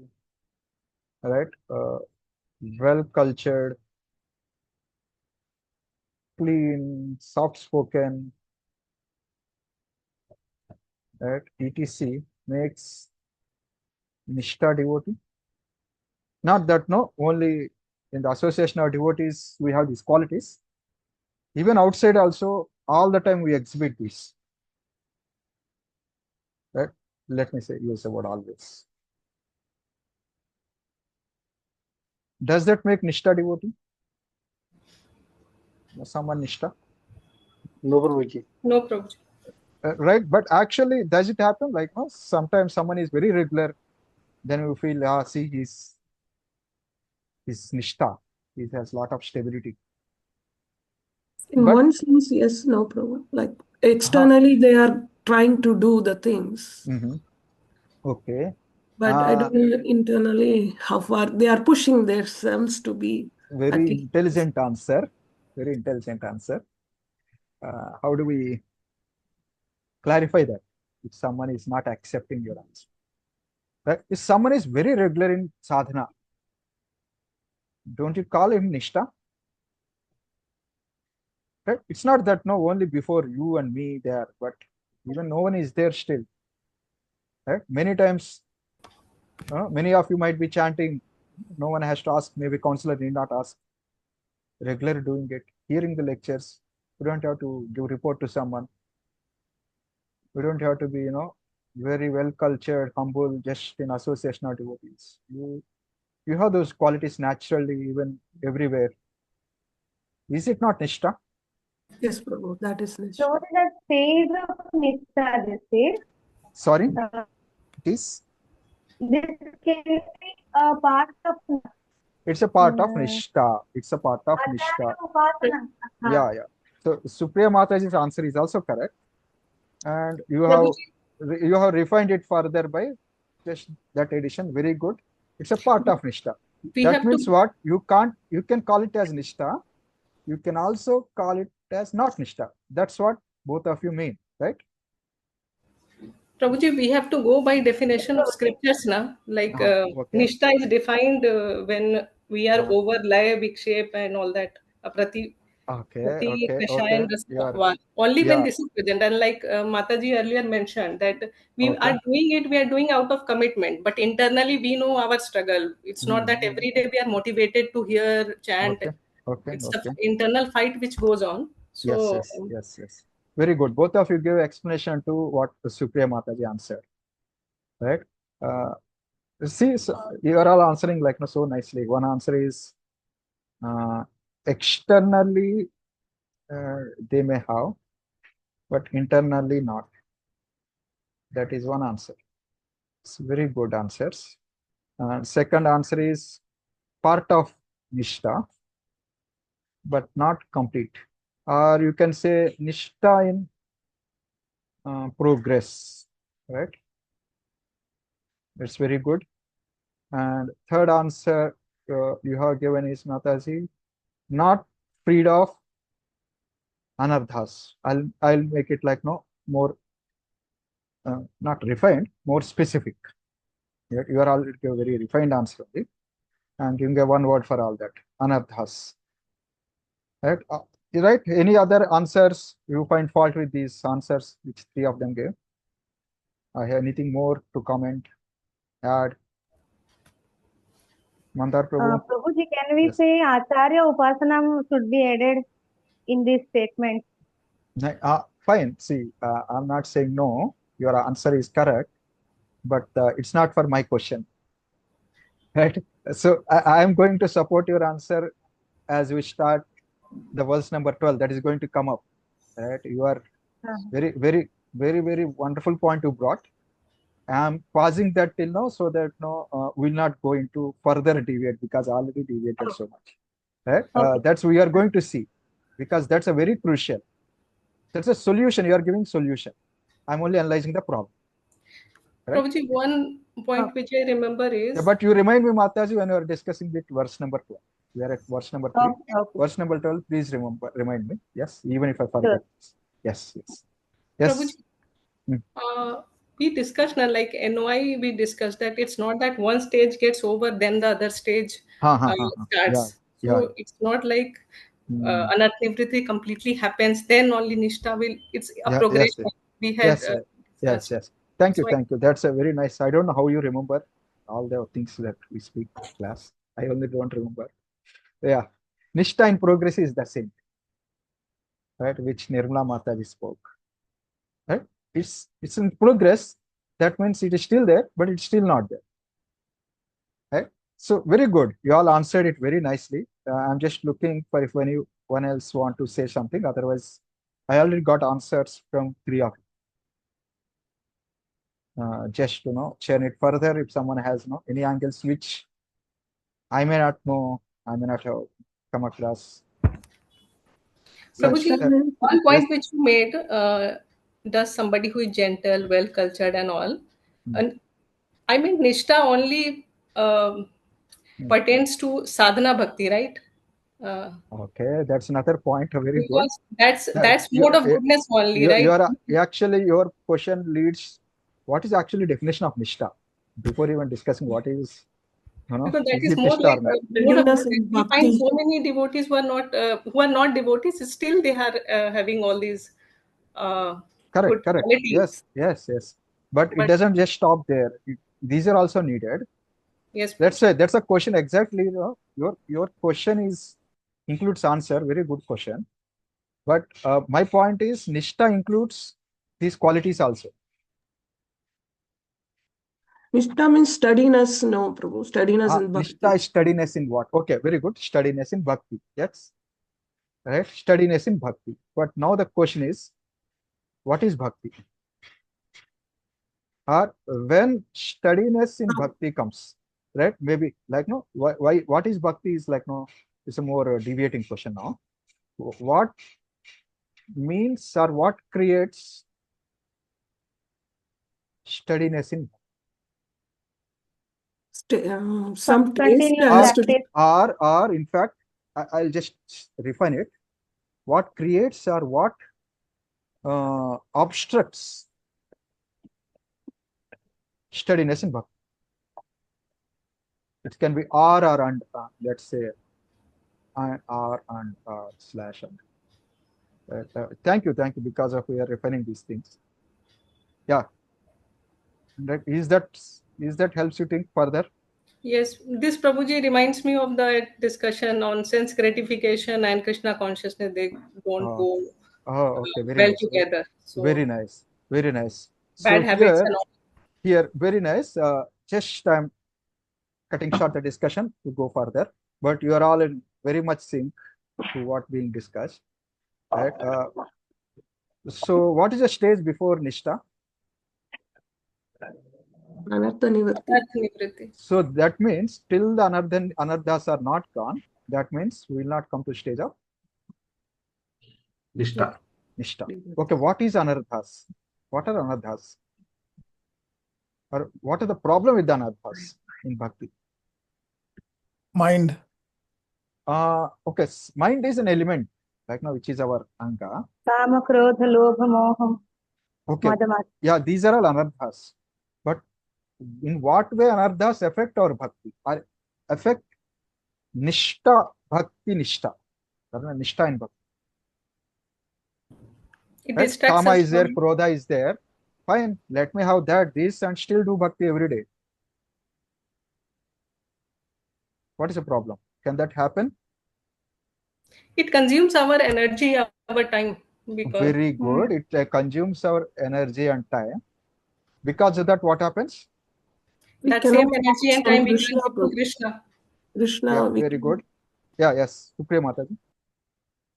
right, well cultured, clean, soft spoken, right, etc. makes Nishta devotee. Not that no, only in the association of devotees we have these qualities. Even outside also, all the time we exhibit these. Right? Let me say, use the word always. Does that make Nishta devotee? Someone Nishta? No, Prabhuji. No, Prabhuji. Right? But actually, does it happen? Like, no, sometimes someone is very regular, then we feel, ah, see, he's Nishta. He has a lot of stability. In But one sense, yes, no problem. Like externally, they are trying to do the things, okay. but I don't know internally how far they are pushing themselves to be Very at least. intelligent answer. Very intelligent answer. How do we clarify that if someone is not accepting your answer? Right? If someone is very regular in sadhana, don't you call him Nishta? Right? It's not that no, only before you and me there, but even no one is there still. Right? Many times, many of you might be chanting, no one has to ask, maybe counselor need not ask. Regular doing it, hearing the lectures. We don't have to give report to someone. We don't have to be, very well cultured, humble, just in association of devotees. You have those qualities naturally, even everywhere. Is it not Nishta? Yes, Prabhu, that is niche. So the stage of Nishta, this is, Sorry, uh, it is. this can be a part of It's a part of uh, Nishta. It's a part of acharya Nishta. upasana. Yeah, yeah. So Supriya Mataji's answer is also correct, and Prabhuji, you have refined it further by just that addition. Very good. It's a part of Nishta. we That have to means what? You can call it as Nishta. You can also call it as not Nishta. That's what both of you mean, right? Prabhuji, we have to go by definition of scriptures now. Like Okay. Nishta is defined when we are Uh, over laya, vikshepa, and all that. Prati, okay, Prati, okay, Kashayan, okay. Rasavahvan. Only when Yeah, this is present. And like Mataji earlier mentioned, that we okay. are doing it, we are doing out of commitment. But internally, we know our struggle. It's not that Hmm. every day we are motivated to hear, chant. Okay, okay, It's the okay. internal fight which goes on. Yes, So, yes, yes, yes. Very good. Both of you give explanation to what Supriya Mataji answered, right? Uh, see, so you are all answering like no, so nicely. One answer is uh, externally they may have, but internally not. That is one answer. It's very good answers. Second answer is part of Nishta, but not complete. Or you can say Nishta in progress, right? It's very good. And third answer you have given is Mataji, not freed of anardhas. I'll make it like no more not refined, more specific. You are already a very refined answer, right? And giving a one word for all that, anardhas. Right? Right? Any other answers you find fault with these answers which three of them gave? I have anything more to comment, add? Mandar Prabhu? Prabhuji, can we Yes. say acharya upasana should be added in this statement? Fine. See, I'm not saying no. Your answer is correct, but it's not for my question, right? So I am going to support your answer as we start the verse number 12 that is going to come up, right? You are very, very, very, very wonderful point you brought. I am pausing that till now so that no, we'll not go into further deviate because already deviated so much, right? Okay. That's we are going to see because that's a very crucial. That's a solution. You are giving solution. I'm only analyzing the problem. Right? Prabhuji, point which I remember Yeah, is but you remind me, Mataji, when you are discussing it, verse number 12. We are at verse number 3. Okay, okay. Verse number 12, please remind me. Yes, even if I Sure. forget. Yes, yes. Yes. Prabhuji, Hmm. we discussed now, like NY, we discussed that it's not that one stage gets over, then the other stage Ha, ha, ha, ha. Yeah, starts. yeah. So it's not like Hmm. Anartha completely happens, then only Nishta will, it's a Yeah, progression yes, we had yes, yes, discussed. yes. Thank you, So thank you. That's a very nice. I don't know how you remember all the things that we speak in class. I only don't remember. Yeah, Nishta in progress is the same, right? Which Nirmala Mataji spoke, right? It's in progress. That means it is still there, but it's still not there, right? So very good. You all answered it very nicely. I'm just looking for if anyone else want to say something. Otherwise, I already got answers from 3 of you. Just to churn it further if someone has any angles which I may not know, I may not have come across. Prabhuji, one Yes. point which you made, does somebody who is gentle, well cultured, and all, and I mean Nishta only pertains to sadhana bhakti, right? Okay, that's another point. Very good. Because that's You, mode of goodness only, you, right? you are actually your question leads. What is actually definition of Nishta? Before even discussing what is, Because that is is it more Nishta like or not? mode of Steadiness goodness. in We find bhakti. so many devotees who are not devotees, still they are having all these good Correct. qualities. Yes. But it But doesn't just stop there. These are also needed. yes, That's a question exactly. Your question includes answer. Very good question. But my point is, Nishta includes these qualities also. Nishta means steadiness, no, Prabhu. Steadiness in bhakti. Nishta is steadiness in what? Okay, very good. Steadiness in bhakti. Yes, right. Steadiness in bhakti. But now the question is, what is bhakti? Or when steadiness in bhakti comes, right? Maybe like no, why what is bhakti is like no, it's a more deviating question now. What means or what creates steadiness in Some taste Continuous has to practice. or in fact, I'll just refine it. What creates or what obstructs steadiness in bhakti? It can be or and let's say or and slash and. Thank you, because of we are refining these things. Yeah, right. Is that helps you think further? yes, this Prabhuji reminds me of the discussion on sense gratification and Krishna consciousness. They don't Uh, go okay, very well nice, together. very So nice, very nice. So bad habits and all. here, very nice. Just I'm cutting short the discussion to go further, but you are all in very much sync to what being discussed, right? So what is the stage before Nishta? anartha nivarti. That's nivritti. So that means till the anardhas are not gone, that means we will not come to stage of Nishta. Nishta. Okay, what is anardhas? What are anardhas? Or what is the problem with the anardhas in bhakti? Mind. Okay, mind is an element, like now, which is our anga. Kama, krodha, lobha, moham, Okay, madhyama. yeah, these are all anardhas. But in what way anardhas affect our bhakti? Or affect Nishta, bhakti Nishta. Nishta in bhakti. It Right? distracts Kama us is there, from Krodha is there. Fine, let me have this and still do bhakti every day. What is the problem? Can that happen? it consumes our energy, our time, because Very good. It consumes our energy and time. Because of that, what happens? We that same cannot energy focus and on time we can Krishna, give to Prabhu. Krishna. Krishna, Yeah, we very good. Yeah, yes. Supriya Mataji.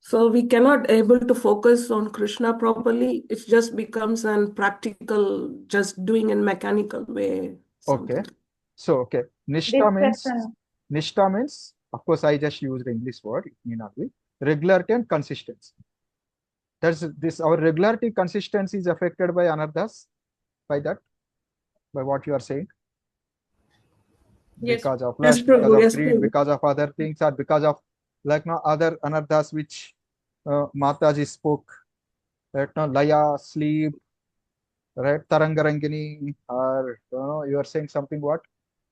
So we cannot able to focus on Krishna properly. It just becomes an practical, just doing in mechanical way. Okay. Something. So, okay. Distraction. Nishta means, of course, I just used English word, it may not be. Regularity and consistency. That's this, our regularity, consistency is affected by anardhas, by that, by what you are saying. Yes. Because of Yes, lust, because Prabhu. of Yes, greed, Prabhu. because of other things, or because of like no other anarthas which Mataji spoke. Right? No, laya, sleep, right? Tarangarangini, or you are saying something what?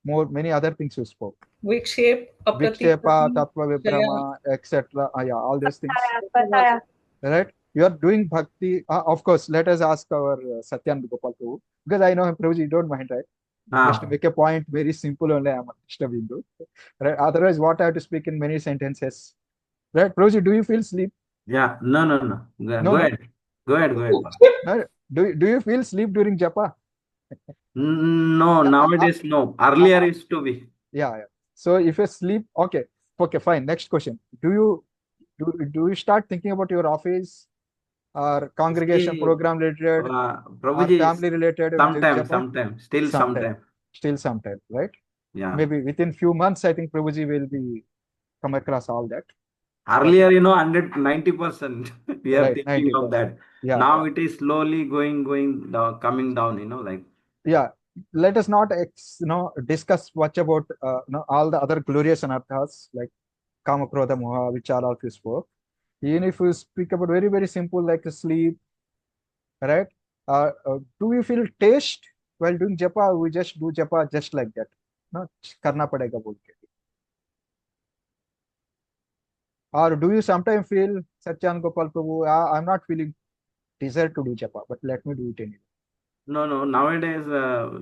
More many other things you spoke. Vikshepa, Vikshepa, Apratipati, Tattva Jaya. Vibhrama, etc. Yeah, all these things. Pataya. Right? You are doing bhakti. Of course, let us ask our Satyan Gopal Prabhu, because I know him, Prabhuji, you don't mind, right? Just to Ah, make a point, very simple only, I am disturbing you. Right? Otherwise, what I have to speak in many sentences. Right? Prabhuji, do you feel sleep? yeah. No, no, no. Go, No, go no. ahead. Go ahead. Go ahead. No. Do you feel sleep during japa? No, nowadays, no. Earlier used to be. Yeah, yeah. So if you sleep, okay, fine. Next question. Do you start thinking about your office or congregation See, program related or Prabhuji, family related during sometime, japa? sometime, still Sometime, sometime. still sometime, right? Yeah. Maybe within few months, I think Prabhuji will be come across all that. Earlier, 190% we are Right, thinking of 90%. that. Yeah, Now yeah. it is slowly going down, coming down, like. Yeah. Let us not discuss much about all the other glorious anarthas like Kama, Krodha, Moha, which all of you spoke. Even if you speak about very, very simple like sleep, right? Do we feel taste while doing japa? We just do japa just like that. No, karna padega bol ke. Or do you sometimes feel, Satyan Gopal Prabhu, I'm not feeling desire to do japa, but let me do it anyway. No, no. Nowadays,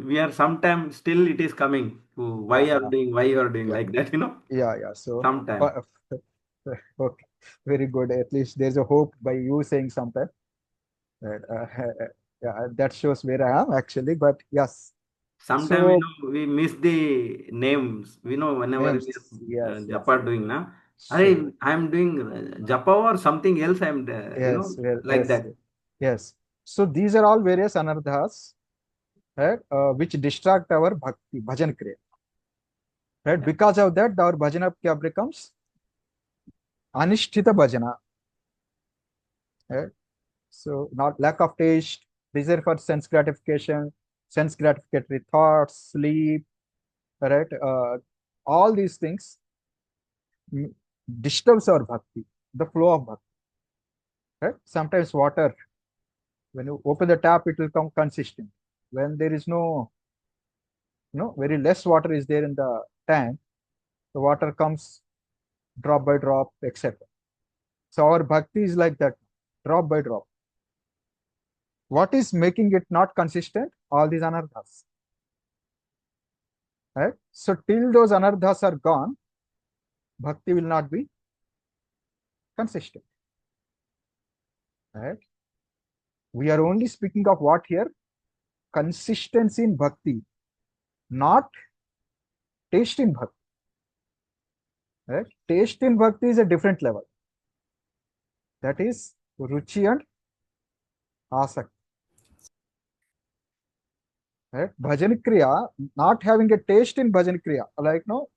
we are sometimes still it is coming to why Yeah, you are doing yeah, like that, yeah. So, Sometime. okay, very good. At least there's a hope by you saying something. Right. Yeah, that shows where I am actually. But yes, Sometimes, so we miss the names. Whenever we names, are yes, yes. japa doing, na. So I'm doing japa or something else. I'm, yes, yes, like yes, that. yes. So these are all various anarthas, right? Which distract our bhakti, bhajan kriya, right? Yeah. Because of that, our bhajana kya becomes anishtita bhajana, right? So not lack of taste, desire for sense gratificatory thoughts, sleep, right? All these things mm, disturbs our bhakti, the flow of bhakti, right? Sometimes water, when you open the tap, it will come consistent. When there is no, very less water is there in the tank, the water comes drop by drop, etc. So our bhakti is like that, drop by drop. What is making it not consistent? All these anarthas, right? So till those anarthas are gone, bhakti will not be consistent, right? We are only speaking of what here? Consistency in bhakti, not taste in bhakti, right? Taste in bhakti is a different level. That is ruchi and asakti, right? Bhajan kriya, not having a taste in bhajan kriya, like no,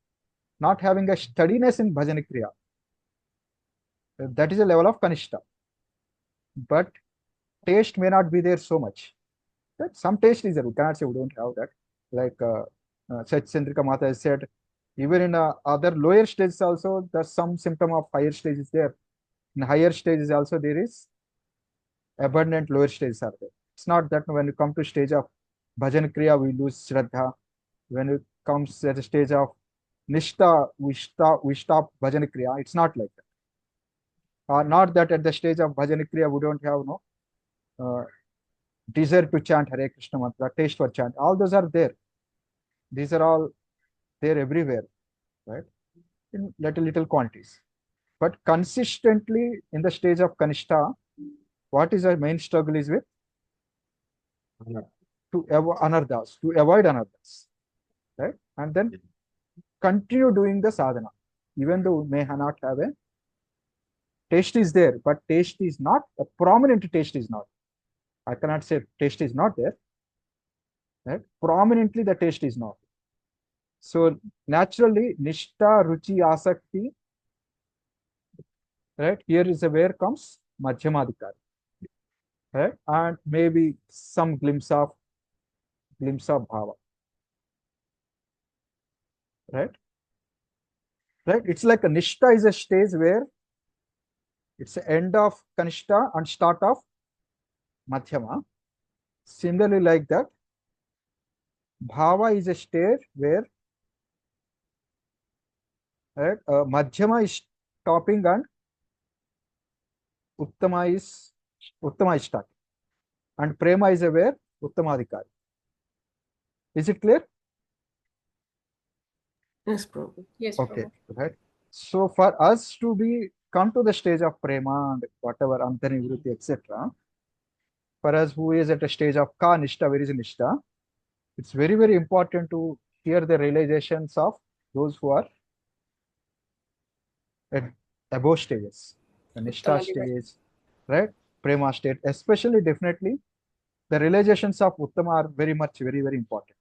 not having a steadiness in bhajan kriya, that is a level of kanishta. But taste may not be there so much. Right? Some taste is there. We cannot say we don't have that. Like Sach Chandrika Mata has said, even in other lower stages also, there's some symptom of higher stages there. In higher stages also there is abundant lower stages are there. It's not that when you come to stage of bhajan kriya, we lose shraddha. When it comes at the stage of nishta, we stop bhajan kriya. It's not like that. Not that at the stage of bhajan kriya, we don't have no desire to chant Hare Krishna mantra, taste for chant. All those are there. These are all there everywhere, right? In little quantities. But consistently in the stage of Kanishta, what is our main struggle is with to avoid anarthas, right? And then continue doing the sadhana, even though we may not have a taste is there, but taste is not a prominent taste is not. I cannot say taste is not there, right? Prominently the taste is not. So naturally, nishta, ruchi, asakti, right? Here is where comes madhyamadikari, right? And maybe some glimpse of bhava. right? Right? It's like a Nishta is a stage where it's the end of Kanishta and start of madhyama. Similarly, like that, bhava is a stage where, right, madhyama is stopping and uttama is starting, and prema is where uttamadhikari. Is it clear? Yes, Prabhu. Yes, Okay, Prabhu. right. So for us to be come to the stage of prema and whatever antanivruti, etc., for us who is at a stage of ka nishta, where is nishta, it's very, very important to hear the realizations of those who are at above stages, the nishta Uttamadhikari. stage, right? Prema state, especially definitely the realizations of uttama are very much, very, very important.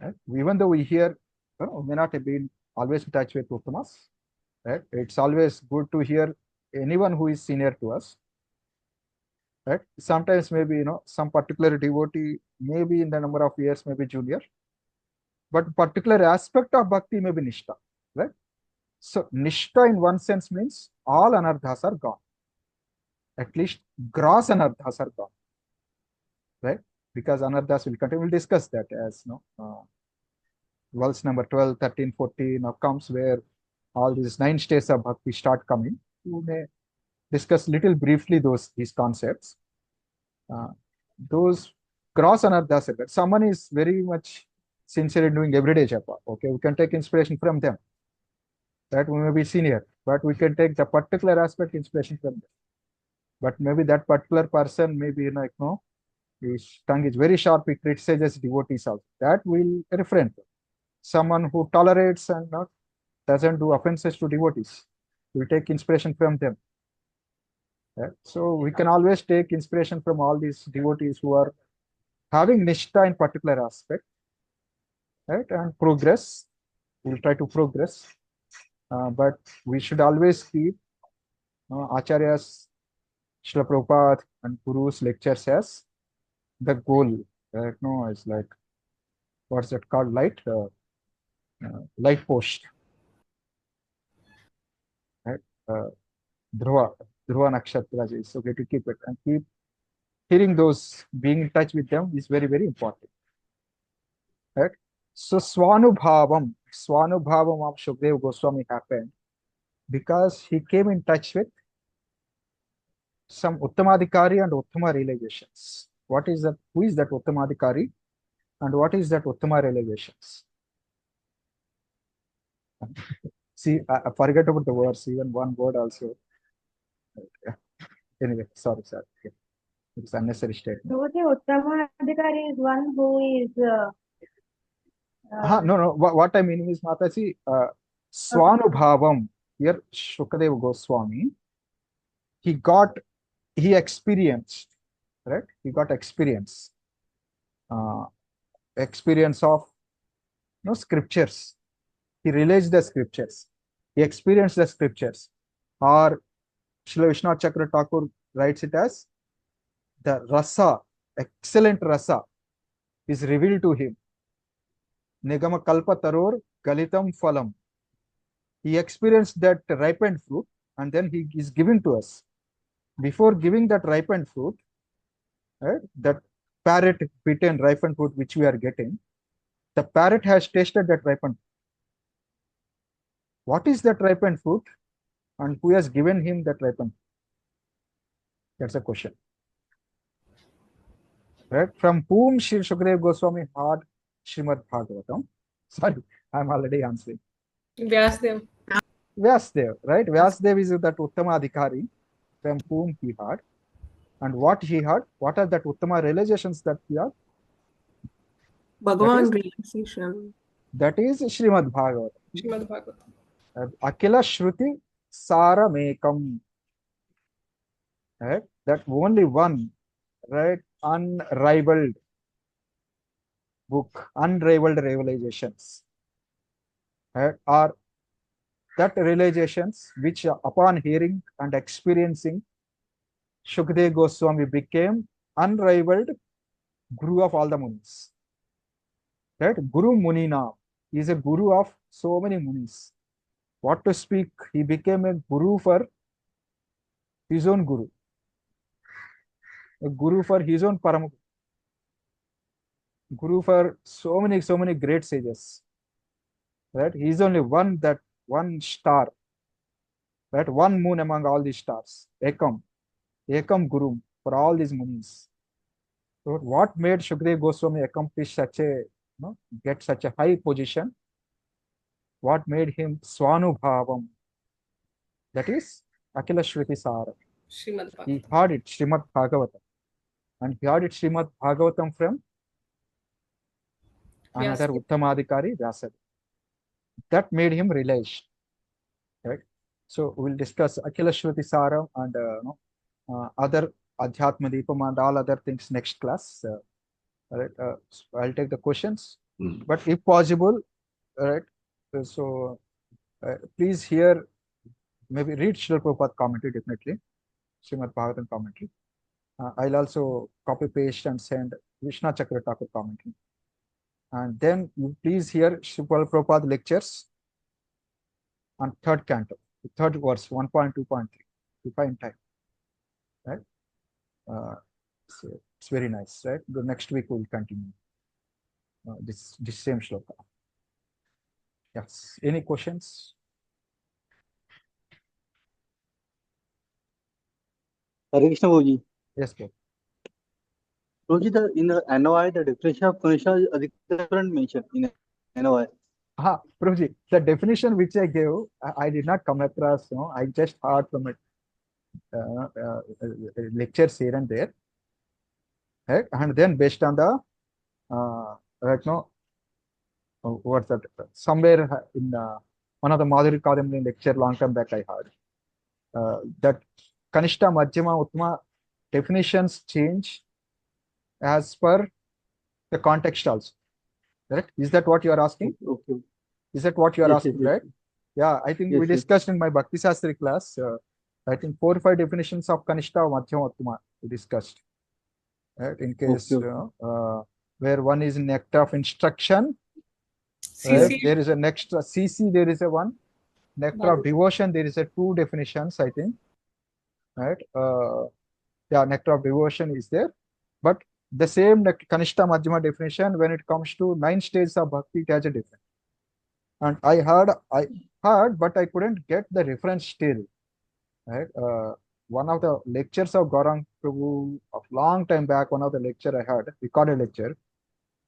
Right? Even though we hear, may not have been always in touch with uttamas, right? It's always good to hear anyone who is senior to us. Right? Sometimes maybe some particular devotee maybe in the number of years maybe junior, but particular aspect of bhakti may be nishta, right? So nishta in one sense means all anarthas are gone. At least gross anarthas are gone, right? Because anarthas will continue. We'll discuss that as verse number 12, 13, 14 now comes where all these 9 states of bhakti start coming. We may discuss little briefly these concepts. Those gross anarthas, someone is very much sincere in doing everyday japa. Okay, we can take inspiration from them. That we may be senior, but we can take the particular aspect inspiration from them. But maybe that particular person maybe his tongue is very sharp, he criticizes devotees also. That will refrain. Someone who tolerates and doesn't do offenses to devotees, we take inspiration from them. Right? So we can always take inspiration from all these devotees who are having nishta in particular aspect, right? And progress. We'll try to progress, but we should always keep acharyas, Srila Prabhupada and Guru's lectures as the goal. It's like, what's that called? Light post. Right? Dhruva Nakshatra is okay to keep it and keep hearing those, being in touch with them is very, very important. Right? So Swanubhavam of Shukdev Goswami happened because he came in touch with some Uttamadhikari and Uttama realizations. What is that? Who is that Uttamadhikari and what is that Uttama realizations? See, I forget about the words, even one word also. Anyway, sorry. Okay. It's unnecessary statement. So the uttama adhikari is one who is No. What I mean is, Mataji, Swanubhavam, here Shukadeva Goswami, he experienced, right? He got experience of scriptures. He realized the scriptures. He experienced the scriptures. Or Srila Vishwanath Chakra Thakur writes it as the rasa, excellent rasa, is revealed to him. Nigama kalpa taror galitam phalam. He experienced that ripened fruit and then he is given to us. Before giving that ripened fruit, right, that parrot bitten ripened fruit which we are getting, the parrot has tasted that ripened fruit. What is that ripened fruit and who has given him that ripened fruit? That's a question. Right? From whom Sri Shukadeva Goswami heard Srimad Bhagavatam? Sorry, I'm already answering. Vyasdev. Vyasdev, right? Vyasdev is that Uttama Adhikari from whom he heard. And what he heard, what are that Uttama realizations that he heard? Bhagavan realization. That is Srimad Bhagavatam. Srimad Bhagavatam. Akila Shruti Saramekam. Right? That only one, right? Unrivaled book, unrivaled realizations. Right? Are that realizations which upon hearing and experiencing Shukadeva Goswami became unrivaled Guru of all the Munis. Right? Guru Munina. He is a guru of so many munis. What to speak? He became a guru for his own guru, a guru for his own param, guru for so many great sages. Right? He is only one star, right? One moon among all these stars. Ekam Guru for all these munis. So what made Shukdev Goswami accomplish such a, get such a high position? What made him Swanubhavam? That is Akila Shruti Sara. Srimad He Bhagavatam. heard it, Srimad Bhagavatam. And he heard it, Srimad Bhagavatam from another Vyasa. Uttamadikari, Vyasa. That made him realized. Right? So we'll discuss Akila Shruti Sara and other Adhyatma Deepam and all other things next class. Right? So I'll take the questions. But if possible, right? So please hear, maybe read Srila Prabhupada commentary, definitely. Srimad Bhagavatam commentary. I'll also copy paste and send Vishnu Chakra Thakur commentary. And then you please hear Srila Prabhupada lectures on third canto, third verse, 1.2.3, to find time. Right? So it's very nice, right? The next week we'll continue this same shloka. Yes. Any questions? Hare Krishna Prabhuji. Yes, Prabhu. Prabhuji, in the NOI, the definition of Kanista is different mentioned in NOI. Prabhuji, the definition which I gave, I did not come across, I just heard from it, lectures here and there. Right? And then based on the, right now, what's that? Somewhere in one of the Madhuri Kadamini lecture long time back I heard that Kanista, Madhyama, Uttama definitions change as per the context also. Correct? Is that what you are asking? Okay. Is that what you are Yes, asking, yes, right? Yeah, I think yes, we yes. discussed in my Bhakti Shastri class, I think 4 or 5 definitions of Kanishta, Madhyama, Uttama we discussed. Right? In case, Okay. Where one is nectar of instruction, CC. right? There is a next CC, there is a one. Nectar of devotion, there is a 2 definitions, I think. Right? Yeah, nectar of devotion is there. But the same Kanishta Madhyama definition, when it comes to 9 stages of bhakti, it has a difference. And I heard, but I couldn't get the reference still. Right? One of the lectures of Gaurang Prabhu of long time back, one of the lecture I heard, recorded lecture,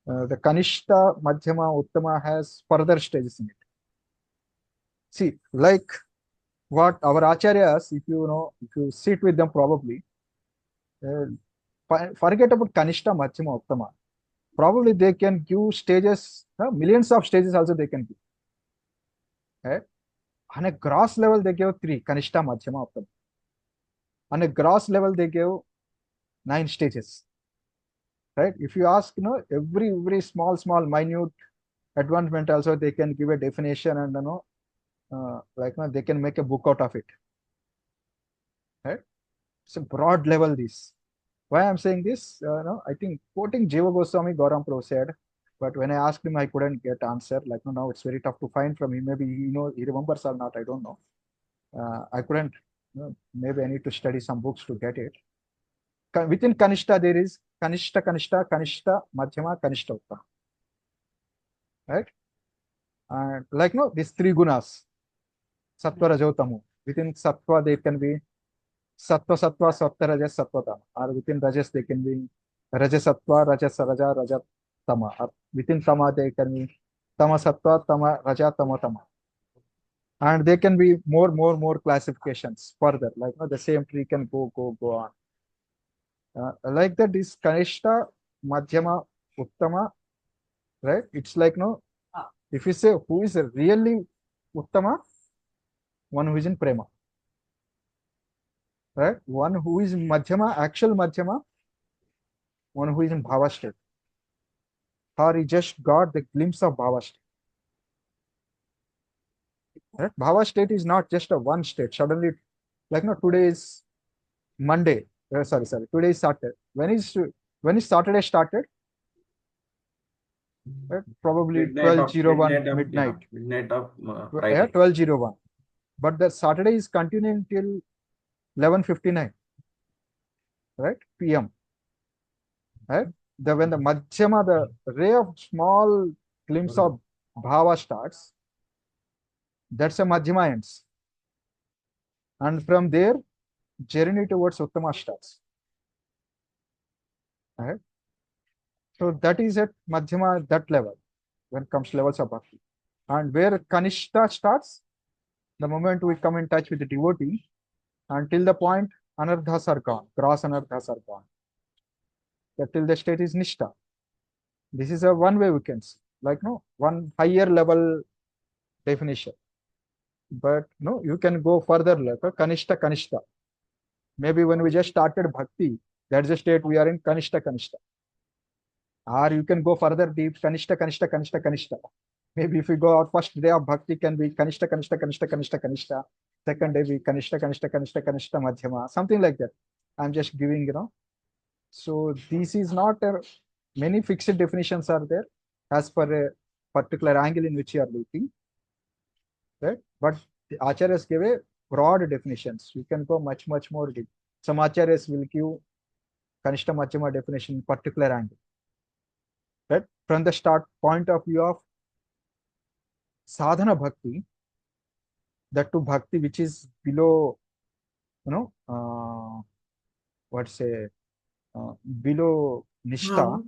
the Kanishta, Madhyama, Uttama has further stages in it. See, like what our acharyas, if you sit with them probably, forget about Kanishta, Madhyama, Uttama. Probably they can give stages, millions of stages also they can give. Right? On a gross level, they give 3, Kanishta, Madhyama, Uttama. On a gross level, they give 9 stages. Right? If you ask, every small, minute advancement also, they can give a definition and, they can make a book out of it. Right? It's a broad level, this. Why I'm saying this, I think quoting Jiva Goswami, Gaurang Prabhu said, but when I asked him, I couldn't get answer. Like, now it's very tough to find from him. Maybe he remembers or not, I don't know. I couldn't, maybe I need to study some books to get it. Within Kanishta, there is Kanishta, Madhyama, Kanishta, Uttama. Right? And like, these 3 gunas, Sattva, Rajo, Tamu. Within Sattva, there can be Sattva, Sattva, Rajas, Sattva, Tama. Or within Rajas, they can be Rajas, Sattva, Rajas, Raja, Raja, Tama. Or within Tama, they can be Tama, Sattva, Tama, Raja, Tama, Tama. And they can be more classifications further. Like, the same tree can go on. Like that is Kanishta, Madhyama, Uttama, right? It's like, if you say who is really Uttama, one who is in Prema. Right? One who is Madhyama, actual Madhyama, one who is in Bhava state. Or he just got the glimpse of Bhava state. Right? Bhava state is not just a one state. Suddenly, like, today is Monday. Sorry. Today is Saturday. When is Saturday started? right? Probably Midnight of 12:01 midnight. midnight of Yeah, Friday. 12:01. But the Saturday is continuing till 11:59, right? PM. Right? When the madhyama, the ray of small glimpse of bhava starts, that's a madhyama ends. And from there, journey towards uttama starts. Right? So that is at madhyama, that level, when it comes to levels of bhakti. And where Kanishta starts, the moment we come in touch with the devotee, until the point anardhas are gone, gross anardhas are gone. That till the state is nishta. This is a one way we can see, like no one higher level definition. But no, you can go further, like a Kanishta Kanishta. Maybe when we just started bhakti, that's the state we are in, Kanishta Kanishta. Or you can go further deep, Kanishta Kanishta Kanishta Kanishta. Maybe if we go our first day of bhakti can be Kanishta Kanishta Kanishta Kanishta Kanishta. Second day be Kanishta Kanishta Kanishta Kanishta Madhyama, something like that. I'm just giving, So this is not many fixed definitions are there as per a particular angle in which you are looking, right? But the acharyas give a broad definitions. You can go much more deep. Some acharyas will give Kanishta Madhyama definition in particular angle, right? From the start point of view of sadhana bhakti, that to bhakti which is below, what's say, below nishta,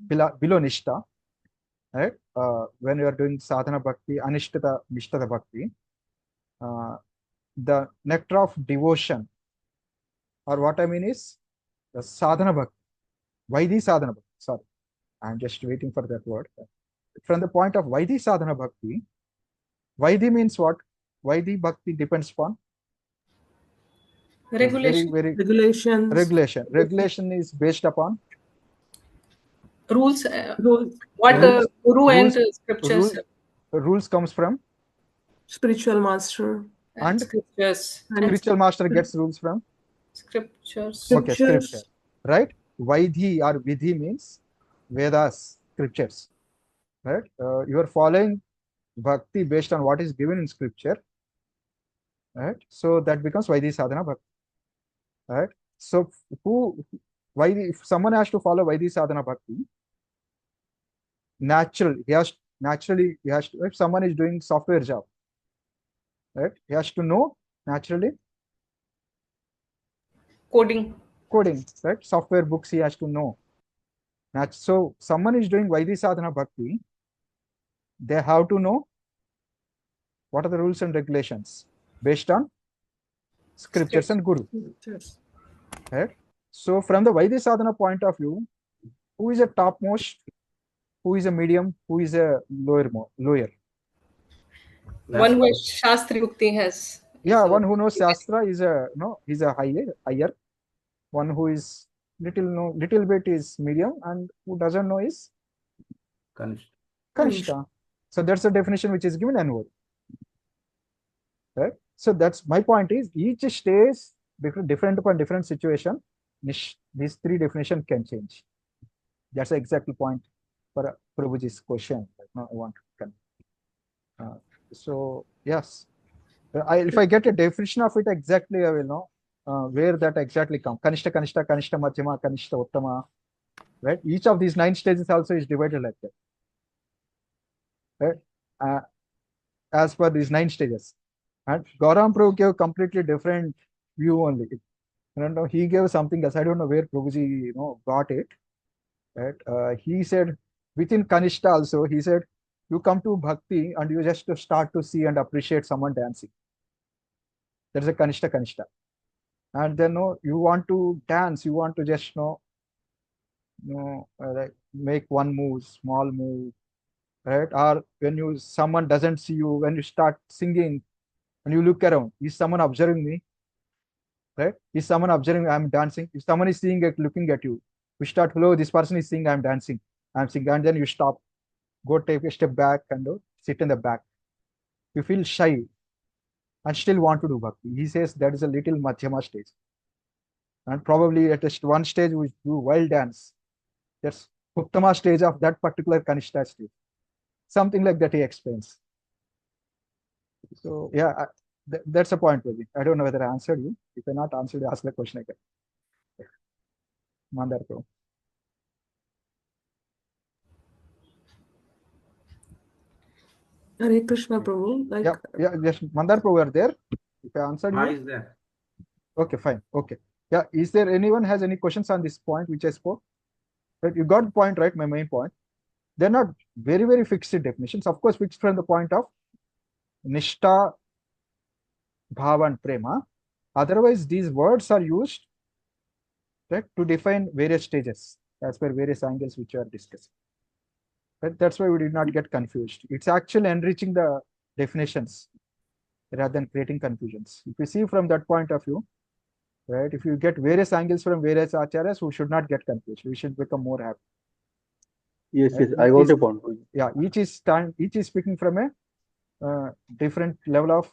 below nishta, right? When you are doing sadhana bhakti, anishtata nishtata bhakti, the nectar of devotion, or what I mean is the sadhana bhakti, vaidhi sadhana bhakti. Sorry, I'm just waiting for that word. From the point of vaidhi sadhana bhakti, vaidhi means what? Vaidhi bhakti depends upon Regulation. very Regulations. Regulation is based upon Rules. Rules. What Rules- Guru and rules- scriptures. rules comes from, Spiritual master. and Scriptures. And spiritual master gets rules from, Scriptures. okay, Scriptures. scripture, right? Vaidhi or vidhi means Vedas, scriptures, right? You are following bhakti based on what is given in scripture, right? So that becomes Vaidhi sadhana bhakti, right? So if someone has to follow Vaidhi sadhana bhakti, naturally he has to, if someone is doing software job, right, he has to know naturally Coding. coding, right? Software books he has to know. So someone is doing Vaidhi sadhana bhakti, they have to know what are the rules and regulations based on scriptures and guru, right? So from the Vaidhi sadhana point of view, who is a topmost, who is a medium, who is a lower? One who Shastri Bhakti has. Yeah, So, one who knows Shastra is he's a higher. One who is little bit is medium, and who doesn't know is Kanishta. So that's the definition which is given annually, right? So that's my point is each stage different upon different situation. These three definition can change. That's the exact point for Prabhuji's question. I want to. So yes. If I get a definition of it exactly, I will know where that exactly comes. Kanishta, Kanishta, Kanishta, Madhyama, Kanishta, Uttama. Right? Each of these 9 stages also is divided like that. Right? As per these 9 stages. And Gauram Prabhu gave completely different view only. I don't know, he gave something else. I don't know where Prabhuji got it. Right? He said within Kanishta also, he said, you come to bhakti and you just start to see and appreciate someone dancing. There's a Kanishta. And then you want to dance, you want to just like make one move, small move, right? Or when someone doesn't see you, when you start singing and you look around, is someone observing me? Right? Is someone observing I'm dancing? If someone is seeing it, looking at you, you start, hello, this person is seeing I'm dancing, I'm singing, and then you stop, go take a step back and sit in the back. You feel shy and still want to do bhakti. He says that is a little madhyama stage. And probably at least one stage we do wild dance. That's uttama stage of that particular Kanista stage. Something like that he explains. So yeah, that's a point, Pradeep. I don't know whether I answered you. If I not answered, ask the question again. Mandar Prabhu. Hare Krishna, Prabhu. Like, Yeah, yes, Mandar Prabhu are there. If I answered Ma you, is there. okay, fine, okay. Yeah, is there anyone has any questions on this point which I spoke? Right, you got the point, right? My main point. They're not very, very fixed definitions. Of course, fixed from the point of Nishta, Bhava, and Prema. Otherwise, these words are used, right, to define various stages as per various angles which are discussed. Right? That's why we did not get confused. It's actually enriching the definitions rather than creating confusions. If you see from that point of view, right, if you get various angles from various acharyas, we should not get confused. We should become more happy. Yes, Right? yes, I got your point. Yeah, each is speaking from a different level of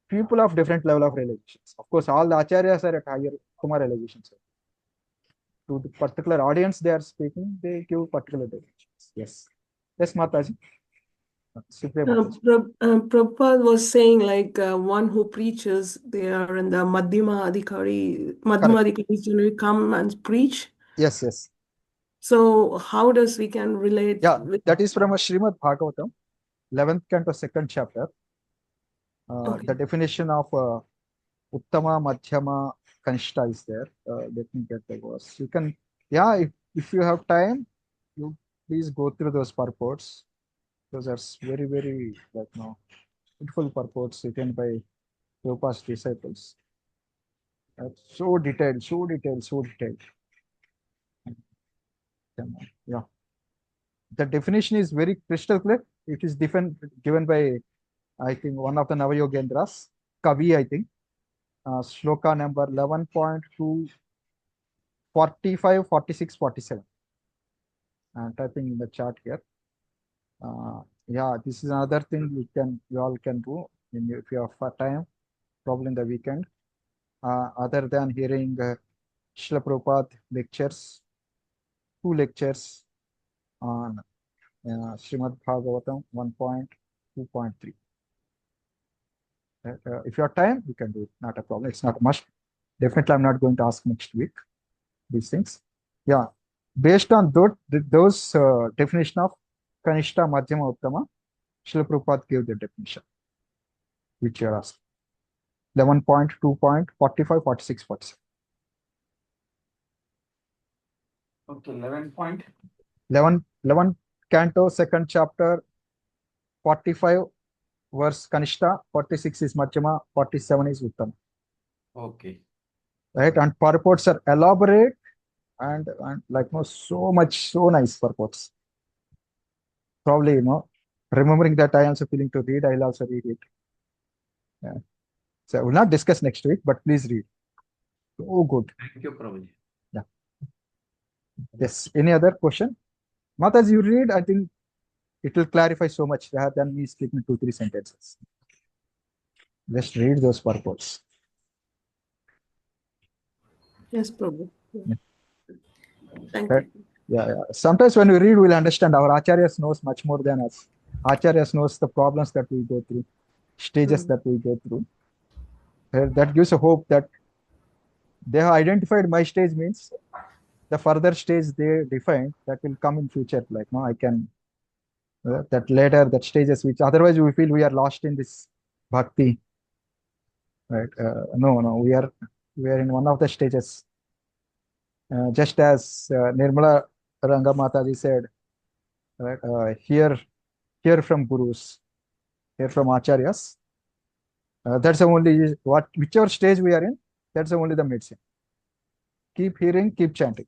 people of different level of realizations. Of course, all the acharyas are at higher Kumar realizations. To the particular audience they are speaking, they give particular definitions. Yes. Yes, Mataji. Supriya Mataji. Prabhupada was saying like one who preaches, they are in the madhyama adhikari. Madhyama adhikari generally come and preach. Yes, yes. So how does we can relate? Yeah, with that is from a Srimad Bhagavatam, 11th canto, 2nd chapter. Okay. The definition of uttama, madhyama, kanishta is there. Let me get the verse. You can, yeah, if you have time, you please go through those purports. Those are very, very, like, beautiful purports written by Prabhupada's disciples. So detailed, so detailed, so detailed. Yeah. The definition is very crystal clear. It is given by, I think, one of the Navayogendras, Kavi, I think. Shloka number 11.2, 45, 46, 47. I'm typing in the chart here. Yeah, this is another thing you all can do if you have time, probably in the weekend. Other than hearing Srila Prabhupada lectures, 2 lectures on Srimad Bhagavatam 1.2.3. If you have time, you can do it. Not a problem. It's not a must. Definitely, I'm not going to ask next week these things. Yeah, based on those definition of Kanishta, Madhyama, Uttama, Srila Prabhupada gave the definition, which you are asked. 11.2.45, 46, 47. Okay, 11 point. 11 canto, 2nd chapter, 45 verse Kanishta, 46 is Madhyama, 47 is Uttama. Okay. Right, and purports are elaborate and like so much, so nice purports. Probably, remembering that I also feeling to read, I'll also read it. Yeah. So I will not discuss next week, but please read. Oh, good. Thank you, Prabhuji. Yeah. Yes. Any other question? Mataji, you read, I think it will clarify so much rather than me speaking 2, 3 sentences. Just read those purports. Yes, Prabhu. Yeah. Thank Right. you. Yeah. Sometimes when we read, we'll understand our acharyas knows much more than us. Acharyas knows the problems that we go through, stages that we go through. That gives a hope that they have identified my stage means the further stage they defined that will come in future. Like, I can, that later, that stages which otherwise we feel we are lost in this bhakti. Right. No, we are in one of the stages. Just as Nirmala Ranga Mataji said, right, hear from gurus, hear from acharyas. That's the only whichever stage we are in, that's the only the medicine. Keep hearing, keep chanting.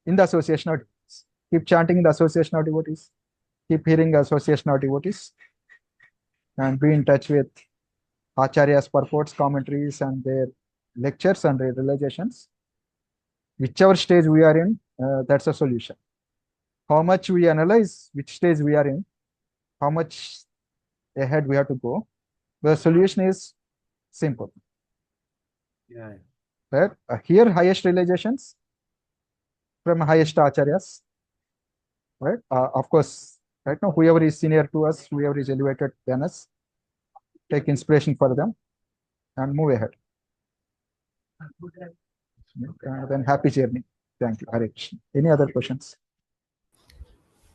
In the association of devotees. Keep chanting in the association of devotees. Keep hearing the association of devotees. And be in touch with acharyas, purports, commentaries, and their lectures and their realizations. Whichever stage we are in, that's a solution. How much we analyze which stage we are in, how much ahead we have to go. The solution is simple. Yeah. Right? Here, highest realizations, from highest acharyas, right? Of course, right now, whoever is senior to us, whoever is elevated than us, take inspiration for them and move ahead. Then happy journey. Thank you, Hare Krishna. Any other questions?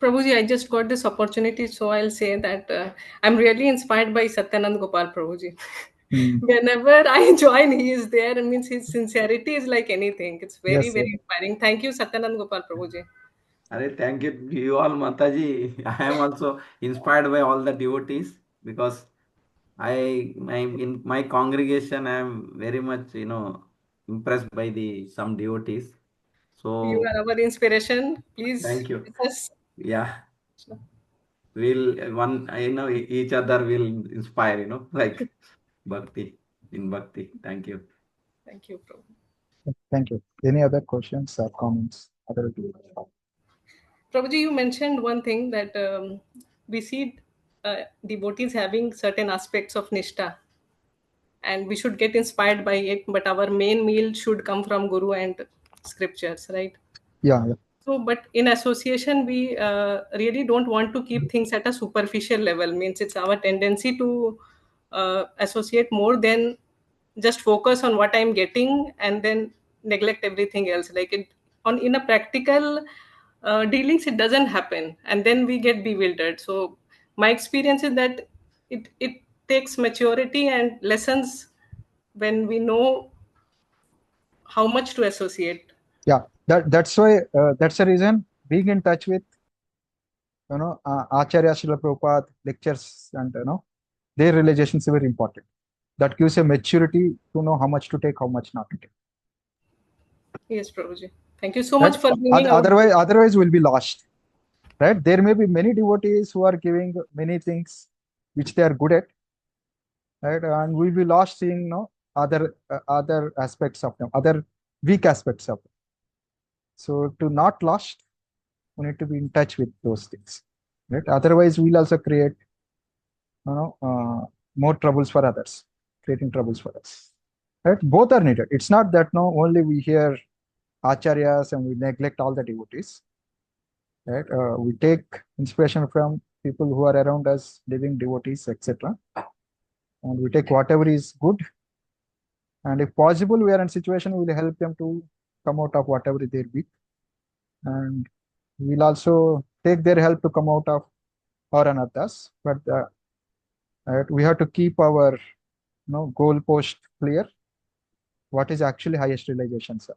Prabhuji, I just got this opportunity, so I'll say that I'm really inspired by Satyanand Gopal Prabhuji. Whenever I join, he is there. It means his sincerity is like anything. It's very, Yes, very sir. inspiring. Thank you, Satyanand Gopal Prabhuji. Thank you to you all, Mataji. I am also inspired by all the devotees because I'm in my congregation. I am very much, impressed by the some devotees. You So are our inspiration. Please thank you. bless us. Yeah, each other will inspire, like bhakti in bhakti. Thank you. Thank you, Prabhu. Thank you. Any other questions or comments? Other Prabhuji, you mentioned one thing that we see devotees having certain aspects of Nishtha, and we should get inspired by it, but our main meal should come from Guru and scriptures, right? Yeah, yeah. So, but in association, we really don't want to keep things at a superficial level. Means it's our tendency to associate more than just focus on what I'm getting and then neglect everything else. Like in a practical dealings, it doesn't happen, and then we get bewildered. So, my experience is that it takes maturity and lessons when we know how much to associate. Yeah, that's why that's the reason being in touch with acharya Srila Prabhupada lectures and their realization is very important. That gives a maturity to know how much to take, how much not to take. Yes, Prabhuji. Thank you so much Right? for bringing out. Otherwise we'll be lost. Right? There may be many devotees who are giving many things which they are good at, right? And we'll be lost seeing other aspects of them, other weak aspects of them. So to not lost, we need to be in touch with those things. Right? Otherwise, we'll also create more troubles for others, creating troubles for us. Right? Both are needed. It's not that only we hear acharyas and we neglect all the devotees. Right? We take inspiration from people who are around us, living devotees, etc. And we take whatever is good. And if possible, we are in a situation, we'll help them to come out of whatever they're weak. And we'll also take their help to come out of our anarthas. But right, we have to keep our goal post clear. What is actually highest realization, sir?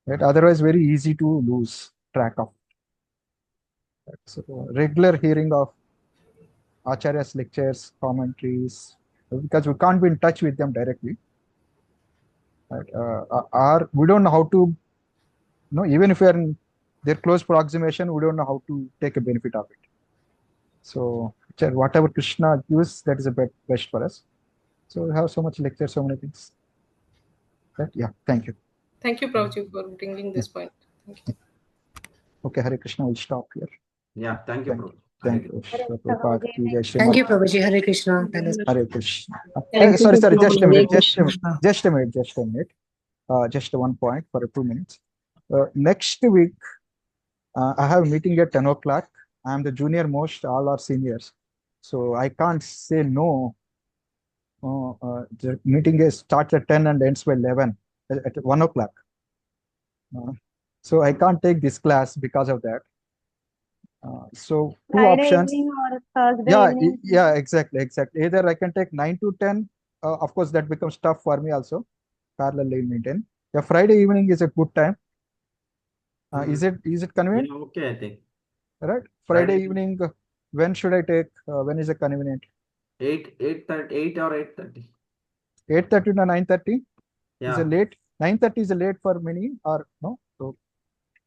Right? Otherwise, very easy to lose track of. Right? So regular hearing of Acharya's lectures, commentaries, because we can't be in touch with them directly. Right? We don't know how to, even if we are in their close proximation, we don't know how to take a benefit of it. So whatever Krishna gives, that is the best for us. So we have so much lecture, so many things. Right? Yeah, thank you. Thank you, Prabhuji, for bringing this point. Thank you. Okay, Hare Krishna, we'll stop here. Yeah, thank you, Prabhu. Thank you. Prabhupada ki jai, Thank you, Srimad. Prabhuji. Hare Krishna. Hare Krishna. Thank you, Sorry, Prabhuji. just a Hare minute, Krishna. just a minute. Just one point for 2 minutes. Next week, I have a meeting at 10 o'clock. I am the junior most, all are seniors. So I can't say no. The meeting starts at 10 and ends by 11 at 1 o'clock. So I can't take this class because of that. So two Friday options. evening or Thursday evening? Yeah, exactly. Either I can take 9 to 10. Of course, that becomes tough for me also. Parallelly maintain. Yeah, Friday evening is a good time. Is it convenient? Yeah, okay, I think. Right? Friday Friday evening, when should I take? When is it convenient? 8:30 or 8:30. 8:30 to 9:30? Is Yeah. it late? 9:30 is late for many or no? So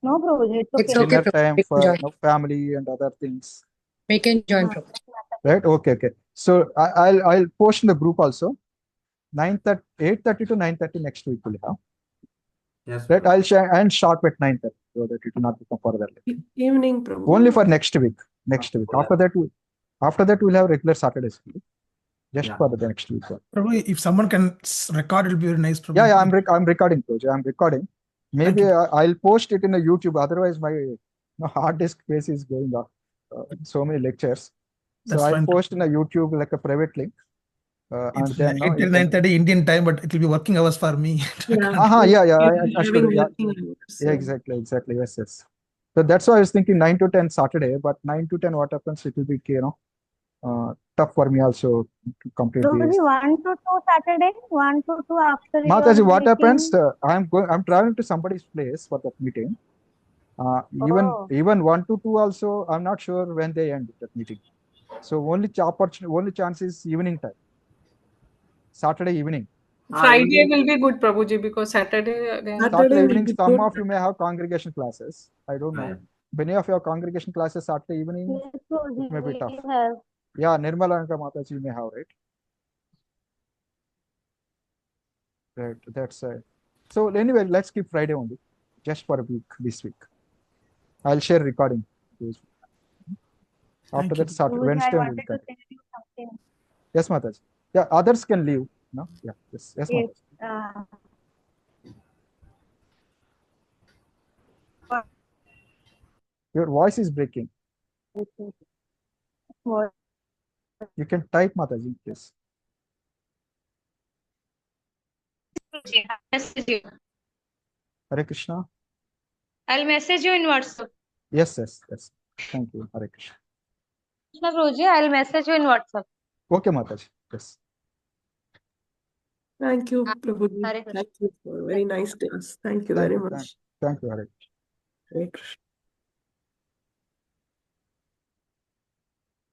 No, Prabhuji, it's It's okay. okay, dinner Prabhuji. time We can for join. family and other things. We can join, Prabhuji. Right? Okay. So I'll post in the group also. 8:30 to 9:30 next week will have. Yes. Right? Prabhu. I'll share and sharp at 9:30 so that it will not become further late. Evening, Prabhu. Only for next week. After that we'll have regular Saturday school. Just Yeah. for the next week. Probably if someone can record, it'll be very nice. Probably. Yeah, I'm recording, Prabhuji. I'm recording. Maybe you. I'll post it in a YouTube. Otherwise, my hard disk space is going up. So many lectures. So That's I'll fine. post in a YouTube like a private link. And It's then no, 8 you till can. 9:30 Indian time, but it will be working hours for me. I Yeah. can't. Yeah, You're I having should. Yeah, working hours, yeah, so. exactly. Yes, yes. So that's why I was thinking 9 to 10 Saturday, but 9 to 10, what happens? It will be, tough for me also to complete Prabhuji, these. 1 to 2 Saturday, 1 to 2 after Mataji, your what happens? meeting. I'm traveling to somebody's place for that meeting. Oh, Even 1 to 2 also, I'm not sure when they end that meeting. So only chance is evening time, Saturday evening. Friday will be good, Prabhuji, because Saturday again. Saturday Saturday will evening, be some good. of you may have congregation classes. I don't know. Many of your congregation classes Saturday evening, yes, it may be Prabhuji, tough. we have. Yeah, Nirmala and Mataji you may have, right? Right, that's so anyway, let's keep Friday only, just for a week this week. I'll share recording. After Thank that, you. Saturday, Prabhuji, I Wednesday only wanted we'll to continue. tell you something. Yes, Mataji. Yeah, others can leave. No, yeah, yes, Yes. Mataji. Your voice is breaking. What? You can type, Mataji, please. I'll message you. Hare Krishna. I'll message you in WhatsApp. Yes. Thank you. Hare Krishna. Krishna Guruji, I'll message you in WhatsApp. Okay, Mataji. Yes. Thank you, Prabhuji. Hare Krishna. Thank you for a very nice class. Thank you very much. Thank you, Hare Krishna. Hare Krishna.